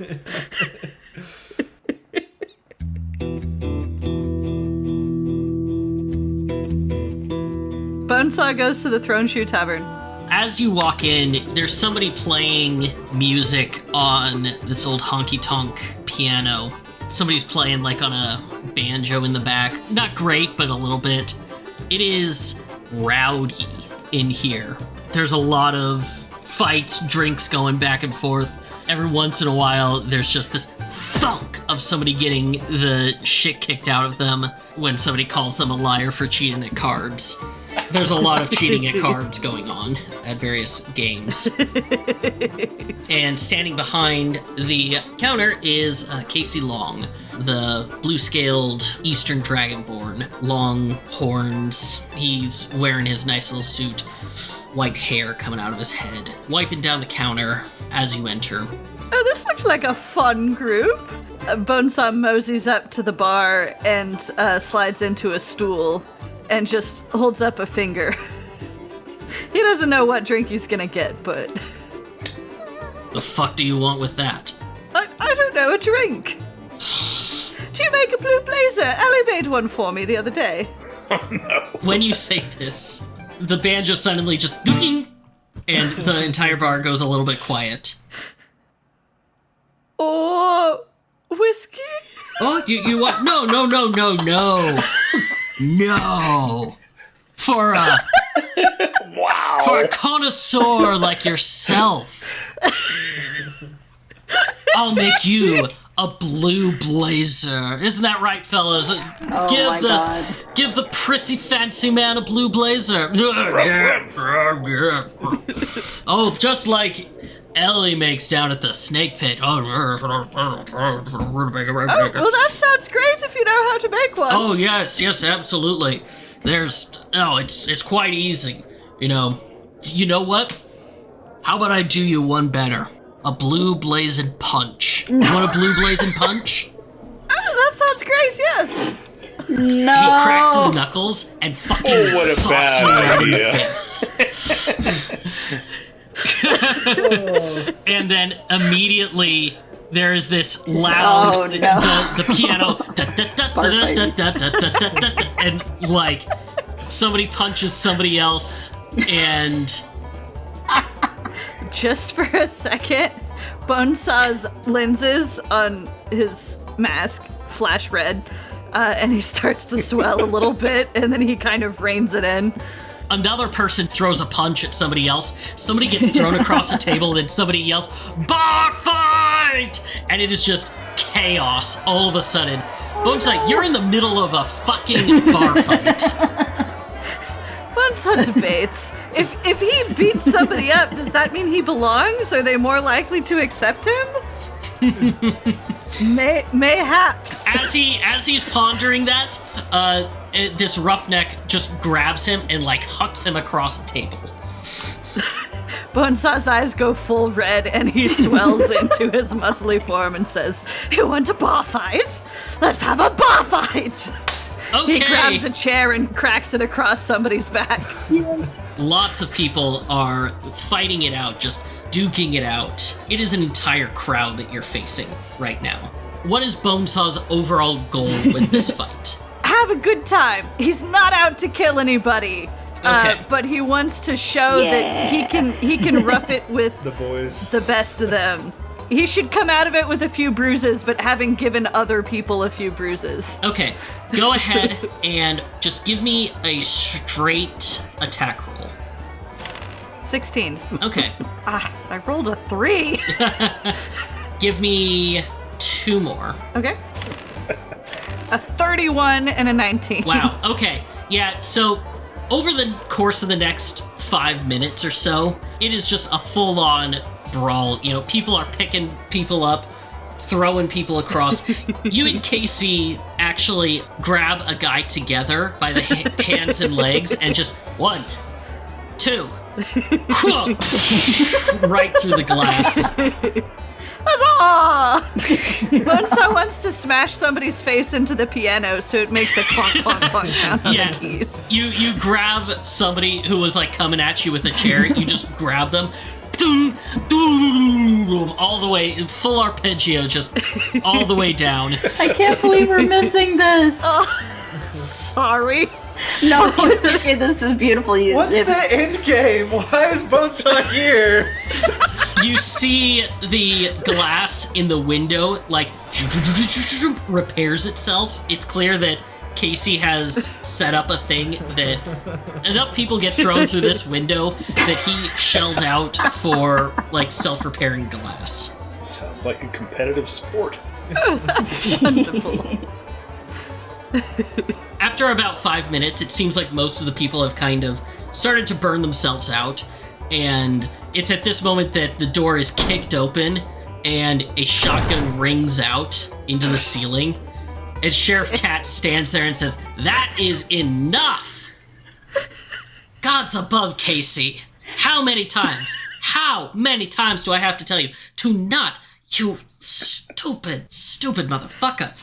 Bonesaw goes to the Throne Shoe Tavern. As you walk in, there's somebody playing music on this old honky-tonk piano. Somebody's playing like on a banjo in the back. Not great, but a little bit. It is rowdy in here. There's a lot of fights, drinks going back and forth. Every once in a while, there's just this thunk of somebody getting the shit kicked out of them when somebody calls them a liar for cheating at cards. There's a lot of cheating at cards going on at various games. And standing behind the counter is Casey Long, the blue-scaled Eastern Dragonborn. Long horns. He's wearing his nice little suit. White hair coming out of his head. Wiping down the counter as you enter. Oh, this looks like a fun group. Bonesaw moseys up to the bar and slides into a stool and just holds up a finger. He doesn't know what drink he's gonna get, but... The fuck do you want with that? I don't know, a drink. Do you make a blue blazer? Ellie made one for me the other day. Oh, no. When you say this, the banjo suddenly just... Ding! And the entire bar goes a little bit quiet. Or... whiskey? Oh, you want... No. No. For a... Wow. For a connoisseur like yourself, I'll make you a blue blazer. Isn't that right, fellas? Give the prissy fancy man a blue blazer. Oh, just like Ellie makes down at the snake pit. Oh, well, that sounds great if you know how to make one. Oh, yes, absolutely. It's quite easy. You know what? How about I do you one better? A blue blazing punch. You want a blue blazing punch? Oh, that sounds great, yes. No. He cracks his knuckles and fucking what a socks you bad right in the idea. face. And then immediately there's this loud, the piano, and like somebody punches somebody else, and just for a second, Bonesaw's lenses on his mask flash red, and he starts to swell a little bit, and then he kind of reins it in. Another person throws a punch at somebody else. Somebody gets thrown across the table, and then somebody yells, "Bar fight!" And it is just chaos all of a sudden. Bonesaw, you're in the middle of a fucking bar fight. Bonesaw debates. If he beats somebody up, does that mean he belongs? Are they more likely to accept him? Mayhaps. As he's pondering that, this roughneck just grabs him and like hucks him across a table. Bonesaw's eyes go full red and he swells into his muscly form and says, "You want a bar fight? Let's have a bar fight!" Okay. He grabs a chair and cracks it across somebody's back. Lots of people are fighting it out, just duking it out. It is an entire crowd that you're facing right now. What is Bonesaw's overall goal with this fight? Have a good time. He's not out to kill anybody. Okay. But he wants to show that he can rough it with The boys. the best of them. He should come out of it with a few bruises, but having given other people a few bruises. Okay, go ahead and just give me a straight attack roll. 16. Okay, I rolled a 3. give me 2 more. Okay. A 31 and a 19. Wow, okay. Yeah, so over the course of the next 5 minutes or so, it is just a full-on brawl. You know, people are picking people up, throwing people across. You and Casey actually grab a guy together by the hands and legs and just 1, 2, right through the glass. Huzzah! Bonesaw wants to smash somebody's face into the piano so it makes a clonk, clonk, clonk sound on the keys. You grab somebody who was like coming at you with a chair. You just grab them. Doom, doom, all the way, full arpeggio, just all the way down. I can't believe we're missing this. Sorry. No, it's okay. This is beautiful. What's the end game? Why is Bonesaw here? You see the glass in the window, like, repairs itself. It's clear that Casey has set up a thing that enough people get thrown through this window that he shelled out for, like, self-repairing glass. Sounds like a competitive sport. Wonderful. After about 5 minutes, it seems like most of the people have kind of started to burn themselves out, and it's at this moment that the door is kicked open and a shotgun rings out into the ceiling, and Sheriff Cat stands there and says, "That is enough! Gods above, Casey. How many times do I have to tell you to not, you stupid motherfucker?"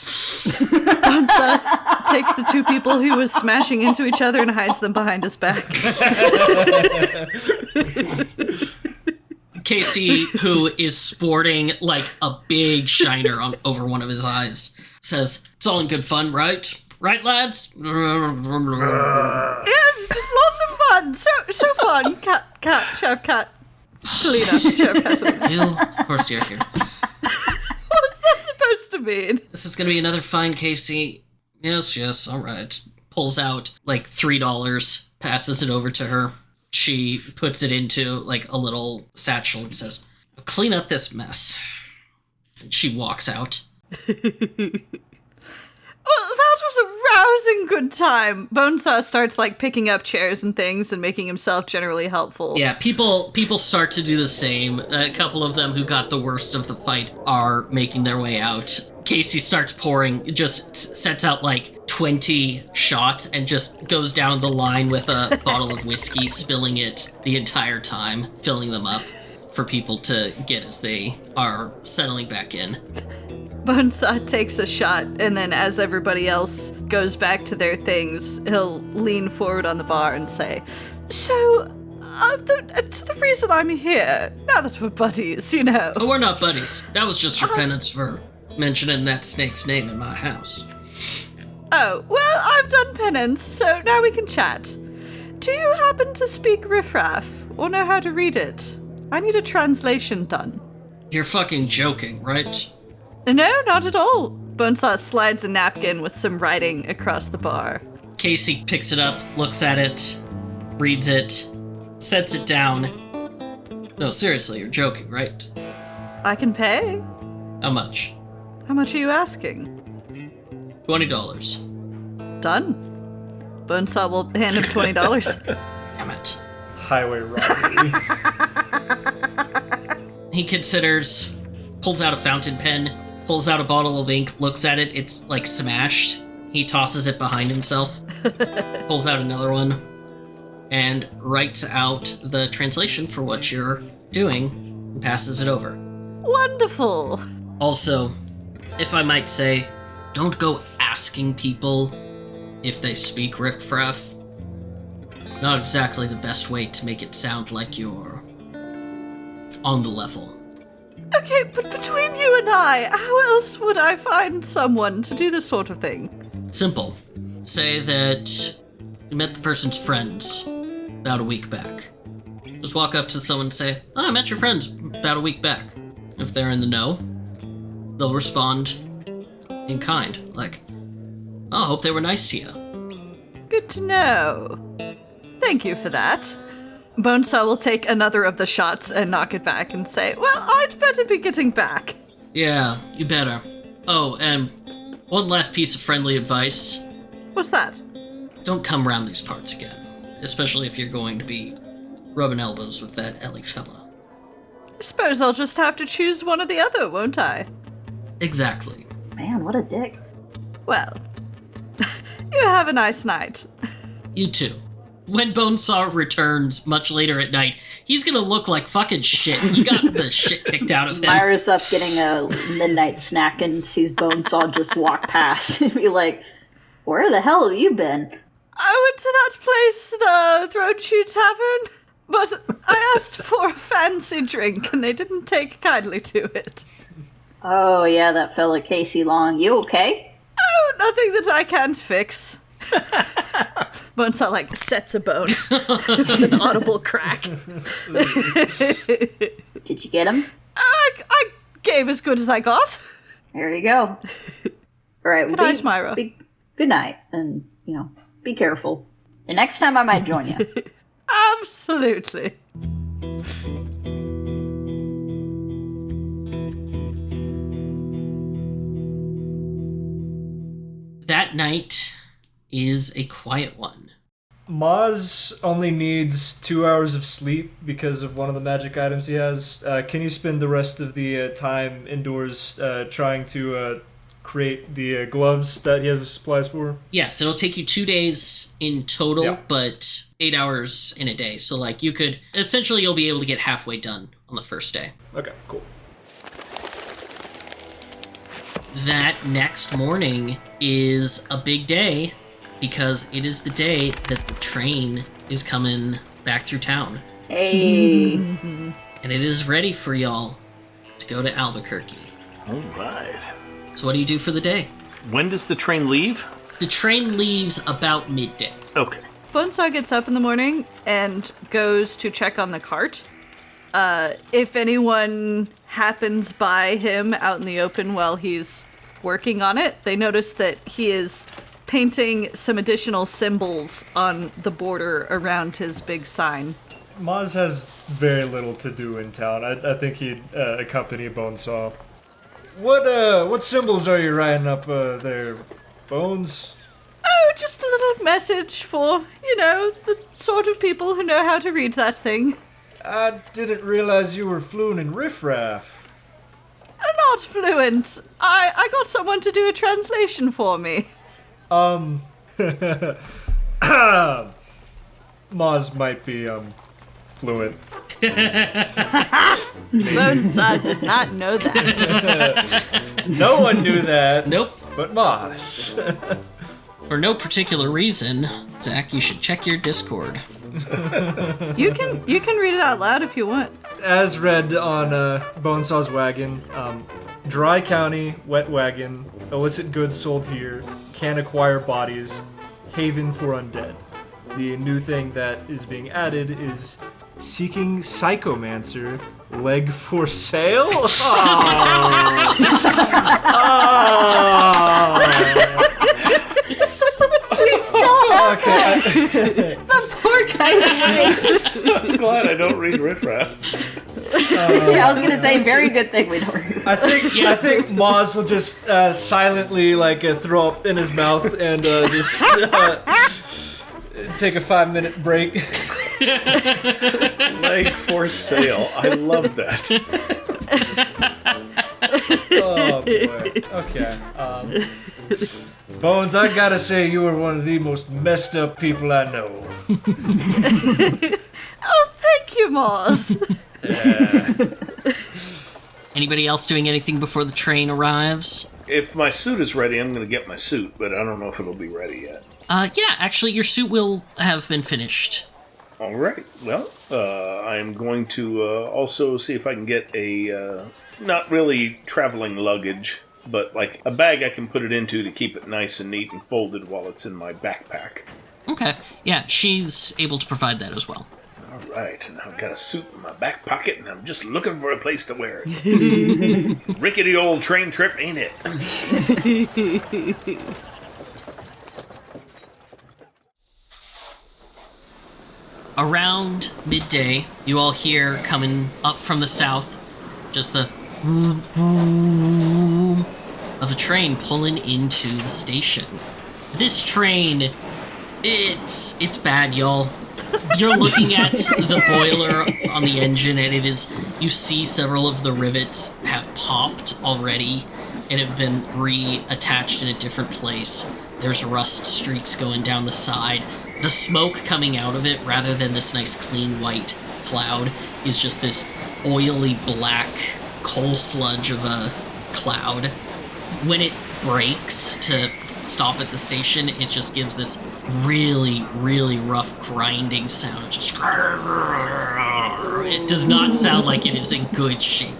Bonesaw takes the two people he was smashing into each other and hides them behind his back. Casey, who is sporting like a big shiner over one of his eyes, says, "It's all in good fun, right? Right, lads?" Yes, it's just lots of fun. So fun. Sheriff Cat. Talina. Sheriff Cat Talina. You, of course you're here. What's that supposed to mean? This is gonna be another fine, Casey. Yes, all right. Pulls out like $3, passes it over to her. She puts it into like a little satchel and says, "Clean up this mess." And she walks out. Well, that was a rousing good time. Bonesaw starts like picking up chairs and things and making himself generally helpful. Yeah, people start to do the same. A couple of them who got the worst of the fight are making their way out. Casey starts pouring, just sets out like 20 shots and just goes down the line with a bottle of whiskey, spilling it the entire time, filling them up for people to get as they are settling back in. Bonesaw takes a shot, and then as everybody else goes back to their things, he'll lean forward on the bar and say, "So, the reason I'm here, now that we're buddies, you know." Oh, we're not buddies. That was just your penance for mentioning that snake's name in my house. Oh, well, I've done penance, so now we can chat. Do you happen to speak riffraff, or know how to read it? I need a translation done. You're fucking joking, right? No, not at all. Bonesaw slides a napkin with some writing across the bar. Casey picks it up, looks at it, reads it, sets it down. No, seriously, you're joking, right? I can pay. How much? How much are you asking? $20. Done. Bonesaw will hand him $20. Damn it. Highway robbery. He considers, pulls out a fountain pen, pulls out a bottle of ink, looks at it, it's like smashed. He tosses it behind himself, pulls out another one, and writes out the translation for what you're doing and passes it over. Wonderful. Also, if I might say, don't go asking people if they speak riffraff. Not exactly the best way to make it sound like you're on the level. Okay, but between you and I, how else would I find someone to do this sort of thing? Simple. Say that you met the person's friends about a week back. Just walk up to someone and say, I met your friends about a week back. If they're in the know, they'll respond in kind, like, oh, I hope they were nice to you. Good to know. Thank you for that. Bonesaw will take another of the shots and knock it back and say, well, I'd better be getting back. Yeah, you better. Oh, and one last piece of friendly advice. What's that? Don't come around these parts again, especially if you're going to be rubbing elbows with that Ellie fella. I suppose I'll just have to choose one or the other, won't I? Exactly. Man, what a dick. Well, you have a nice night. You too. When Bonesaw returns much later at night, he's gonna look like fucking shit. He got the shit kicked out of him. Myra's up getting a midnight snack and sees Bonesaw just walk past and be like, where the hell have you been? I went to that place, the Throat Chew Tavern, but I asked for a fancy drink and they didn't take kindly to it. Oh, yeah, that fella Casey Long. You okay? Oh, nothing that I can't fix. Bonesaw, like, sets a bone. An audible crack. Did you get him? I gave as good as I got. There you go. All right. Good night, Myra. Good night. And, be careful. The next time I might join you. Absolutely. That night is a quiet one. Moz only needs 2 hours of sleep because of one of the magic items he has. Can you spend the rest of the time indoors trying to create the gloves that he has the supplies for? Yes, it'll take you 2 days in total, Yeah. but 8 hours in a day. So, essentially you'll be able to get halfway done on the first day. Okay, cool. That next morning is a big day because it is the day that the train is coming back through town. Hey. And it is ready for y'all to go to Albuquerque. All right. So what do you do for the day? When does the train leave? The train leaves about midday. Okay. Bonesaw gets up in the morning and goes to check on the cart. If anyone happens by him out in the open while he's working on it, they notice that he is painting some additional symbols on the border around his big sign. Moz has very little to do in town. I think he'd accompany Bonesaw. What symbols are you writing up there, Bones? Oh, just a little message for, the sort of people who know how to read that thing. I didn't realize you were fluent in riffraff. Not fluent. I got someone to do a translation for me. Moz might be, fluent. Bonesaw did not know that. No one knew that. Nope. But Moz. For no particular reason, Zach, you should check your Discord. You can read it out loud if you want. As read on Bonesaw's wagon, dry county, wet wagon, illicit goods sold here, can acquire bodies, haven for undead. The new thing that is being added is seeking psychomancer, leg for sale? The poor guy. I'm glad I don't read riffraff. Yeah, I was gonna say, very good thing we don't. I think Moz will just silently throw up in his mouth and just take a 5-minute break. Leg for sale. I love that. Oh boy. Okay. Bones, I gotta say you are one of the most messed up people I know. Oh, thank you, Moz. Anybody else doing anything before the train arrives? If my suit is ready, I'm going to get my suit, but I don't know if it'll be ready yet. Yeah, actually, your suit will have been finished. All right. Well, I'm going to also see if I can get a, not really traveling luggage, but like a bag I can put it into to keep it nice and neat and folded while it's in my backpack. Okay. Yeah, she's able to provide that as well. All right. And I've got a suit in my back pocket, and I'm just looking for a place to wear it. Rickety old train trip, ain't it? Around midday, you all hear coming up from the south just the of a train pulling into the station. This train, it's bad, y'all. You're looking at the boiler on the engine, and you see several of the rivets have popped already and have been reattached in a different place. There's rust streaks going down the side. The smoke coming out of it, rather than this nice clean white cloud, is just this oily black coal sludge of a cloud. When it brakes to stop at the station, it just gives this really, really rough grinding sound. It does not sound like it is in good shape.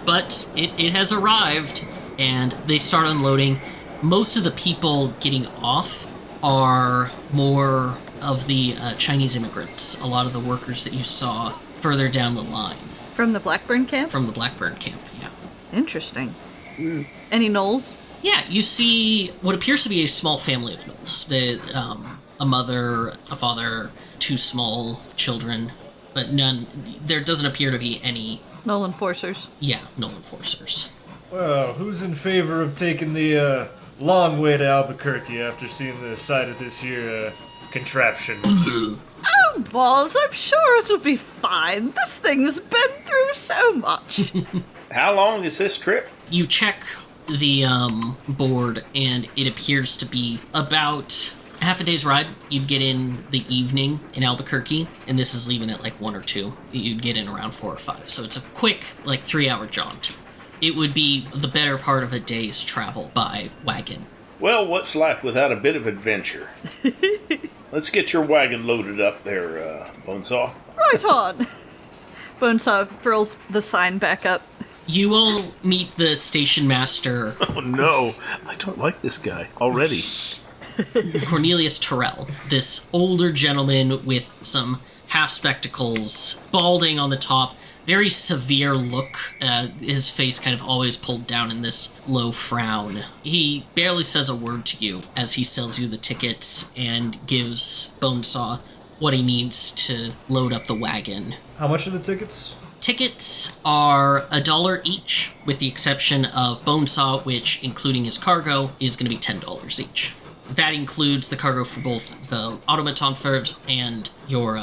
But it has arrived, and they start unloading. Most of the people getting off are more of the Chinese immigrants, a lot of the workers that you saw further down the line. From the Blackburn camp? From the Blackburn camp, yeah. Interesting. Any gnolls? Yeah, you see what appears to be a small family of gnolls. A mother, a father, 2 small children, but none. There doesn't appear to be any. Gnoll enforcers. Yeah, gnoll enforcers. Well, who's in favor of taking the long way to Albuquerque after seeing the side of this here contraption? Oh, Moz, I'm sure it'll be fine. This thing's been through so much. How long is this trip? You check the board, and it appears to be about half a day's ride. You'd get in the evening in Albuquerque, and this is leaving at like 1 or 2. You'd get in around 4 or 5, so it's a quick, 3-hour jaunt. It would be the better part of a day's travel by wagon. Well, what's life without a bit of adventure? Let's get your wagon loaded up there, Bonesaw. Right on. Bonesaw furls the sign back up. You all meet the station master. Oh no, I don't like this guy already. Cornelius Terrell, this older gentleman with some half spectacles, balding on the top, very severe look, his face kind of always pulled down in this low frown. He barely says a word to you as he sells you the tickets and gives Bonesaw what he needs to load up the wagon. How much are the tickets? Tickets are $1 each, with the exception of Bonesaw, which, including his cargo, is going to be $10 each. That includes the cargo for both the automaton fort and your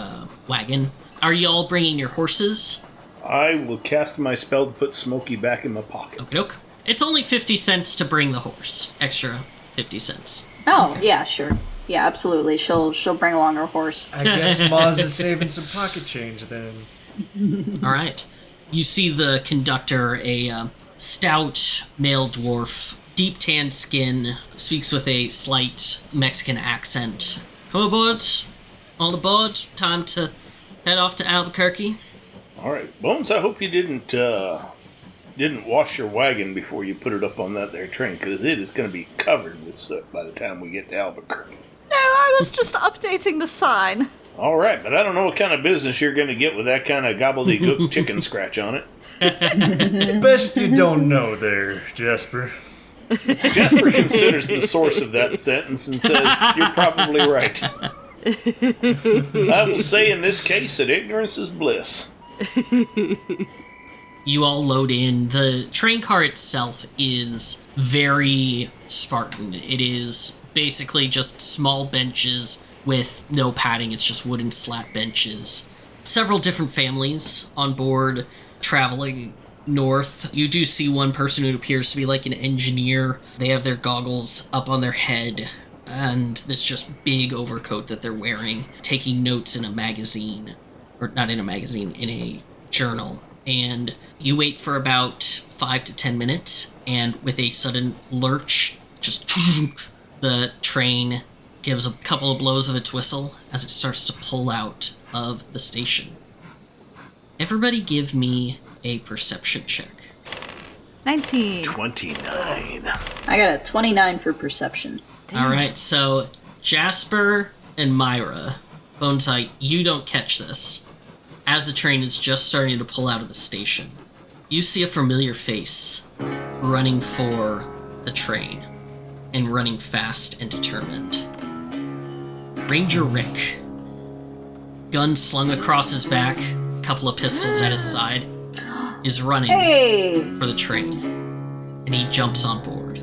wagon. Are y'all bringing your horses? I will cast my spell to put Smokey back in my pocket. Okie doke. It's only 50 cents to bring the horse. Extra 50 cents. Oh, okay. Yeah, sure. Yeah, absolutely. She'll bring along her horse. I guess Moz is saving some pocket change then. All right. You see the conductor, a stout male dwarf, deep tanned skin, speaks with a slight Mexican accent. Come aboard. On aboard. Time to head off to Albuquerque. All right, Bones, I hope you didn't wash your wagon before you put it up on that there train, because it is going to be covered with soot by the time we get to Albuquerque. No, I was just updating the sign. All right, but I don't know what kind of business you're going to get with that kind of gobbledygook chicken scratch on it. Best you don't know there, Jasper. Jasper considers the source of that sentence and says, you're probably right. I will say in this case that ignorance is bliss. You all load in. The train car itself is very Spartan. It is basically just small benches with no padding. It's just wooden slat benches. Several different families on board traveling north. You do see one person who appears to be like an engineer. They have their goggles up on their head and this just big overcoat that they're wearing, taking notes in a magazine. Or not in a magazine, in a journal. And you wait for about 5 to 10 minutes, and with a sudden lurch, just the train gives a couple of blows of its whistle as it starts to pull out of the station. Everybody give me a perception check. 19. 29. I got a 29 for perception. All right, so Jasper and Myra, Bonesaw, you don't catch this. As the train is just starting to pull out of the station, you see a familiar face running for the train and running fast and determined. Ranger Rick, gun slung across his back, couple of pistols at his side, is running for the train, and he jumps on board.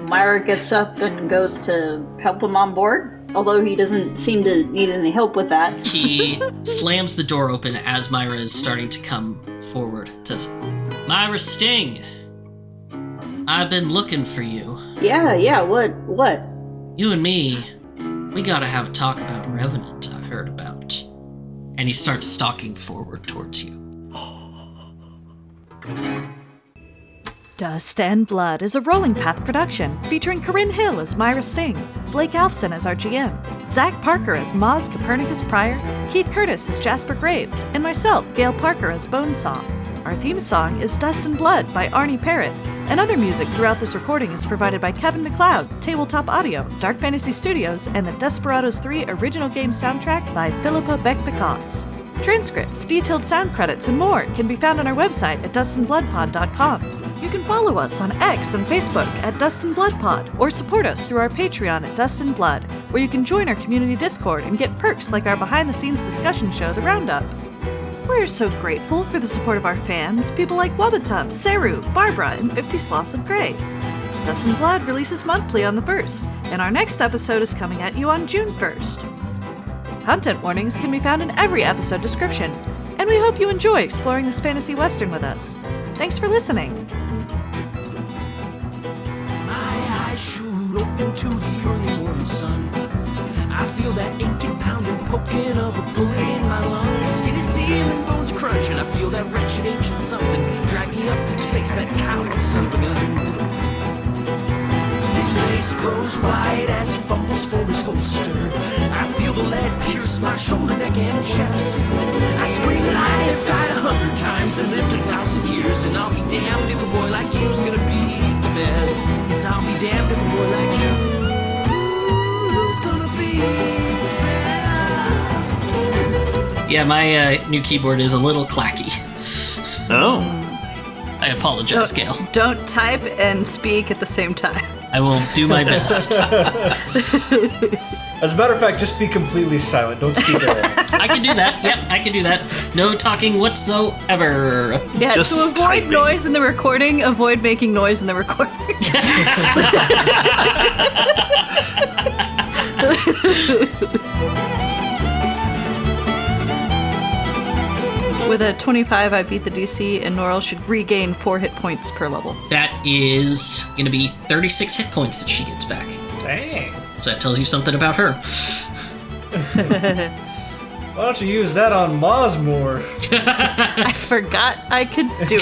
Myra gets up and goes to help him on board. Although he doesn't seem to need any help with that. He slams the door open as Myra is starting to come forward. Says, Myra Sting, I've been looking for you. Yeah, what? You and me, we gotta have a talk about a Revenant I heard about. And he starts stalking forward towards you. Dust and Blood is a Rolling Path production featuring Corinne Hill as Myra Sting, Blake Alfson as our GM, Zach Parker as Moz Copernicus Pryor, Keith Curtis as Jasper Graves, and myself, Gail Parker as Bonesaw. Our theme song is Dust and Blood by Arne Parrott, and other music throughout this recording is provided by Kevin Macleod, Tabletop Audio, Dark Fantasy Studios, and the Desperados 3 original game soundtrack by Filippo Beck Peccoz. Transcripts, detailed sound credits, and more can be found on our website at DustAndBloodPod.com. You can follow us on X and Facebook at DustAndBloodPod, or support us through our Patreon at Dust and Blood, where you can join our community Discord and get perks like our behind-the-scenes discussion show, The Roundup. We're so grateful for the support of our fans, people like Wubbatub, Saru, Barbara, and 50 Sloths of Grey. Dust and Blood releases monthly on the 1st, and our next episode is coming at you on June 1st. Content warnings can be found in every episode description, and we hope you enjoy exploring this fantasy western with us. Thanks for listening. My eyes shoot open to the early morning sun. I feel that aching, pounding, poking of a bullet in my lungs. Skinny ceiling, bones crunching. I feel that wretched ancient something drag me up to face that coward son of a gun. His face grows wide as he fumbles for his holster. I feel the lead pierce my shoulder, neck, and chest. I scream that I have died 100 times and lived 1,000 years, and I'll be damned if a boy like you's gonna be the best. Yes, I'll be damned if a boy like you's gonna be the best. Yeah, my new keyboard is a little clacky. Oh. I apologize, Gail. Don't type and speak at the same time. I will do my best. As a matter of fact, just be completely silent. Don't speak at all. I can do that. Yep, I can do that. No talking whatsoever. Yeah, Just to avoid typing. noise in the recording, avoid making noise in the recording. With a 25, I beat the DC, and Noral should regain 4 hit points per level. That is going to be 36 hit points that she gets back. Dang. So that tells you something about her. Why don't you use that on Moz more? I forgot I could do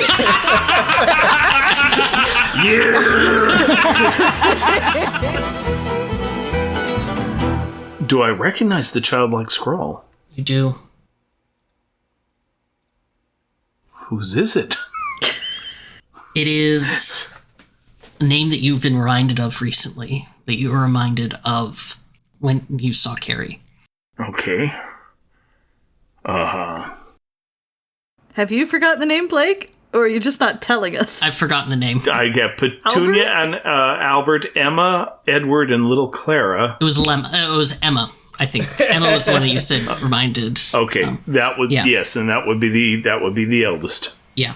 it. Do I recognize the childlike scroll? You do. Whose is it? It is a name that you've been reminded of recently, that you were reminded of when you saw Carrie. Okay. Have you forgotten the name, Blake? Or are you just not telling us? I've forgotten the name. I get Petunia and Albert, Emma, Edward, and little Clara. It was Emma. I think Emma was the one that you said reminded. Okay, that would yeah. yes, and that would be the eldest. Yeah.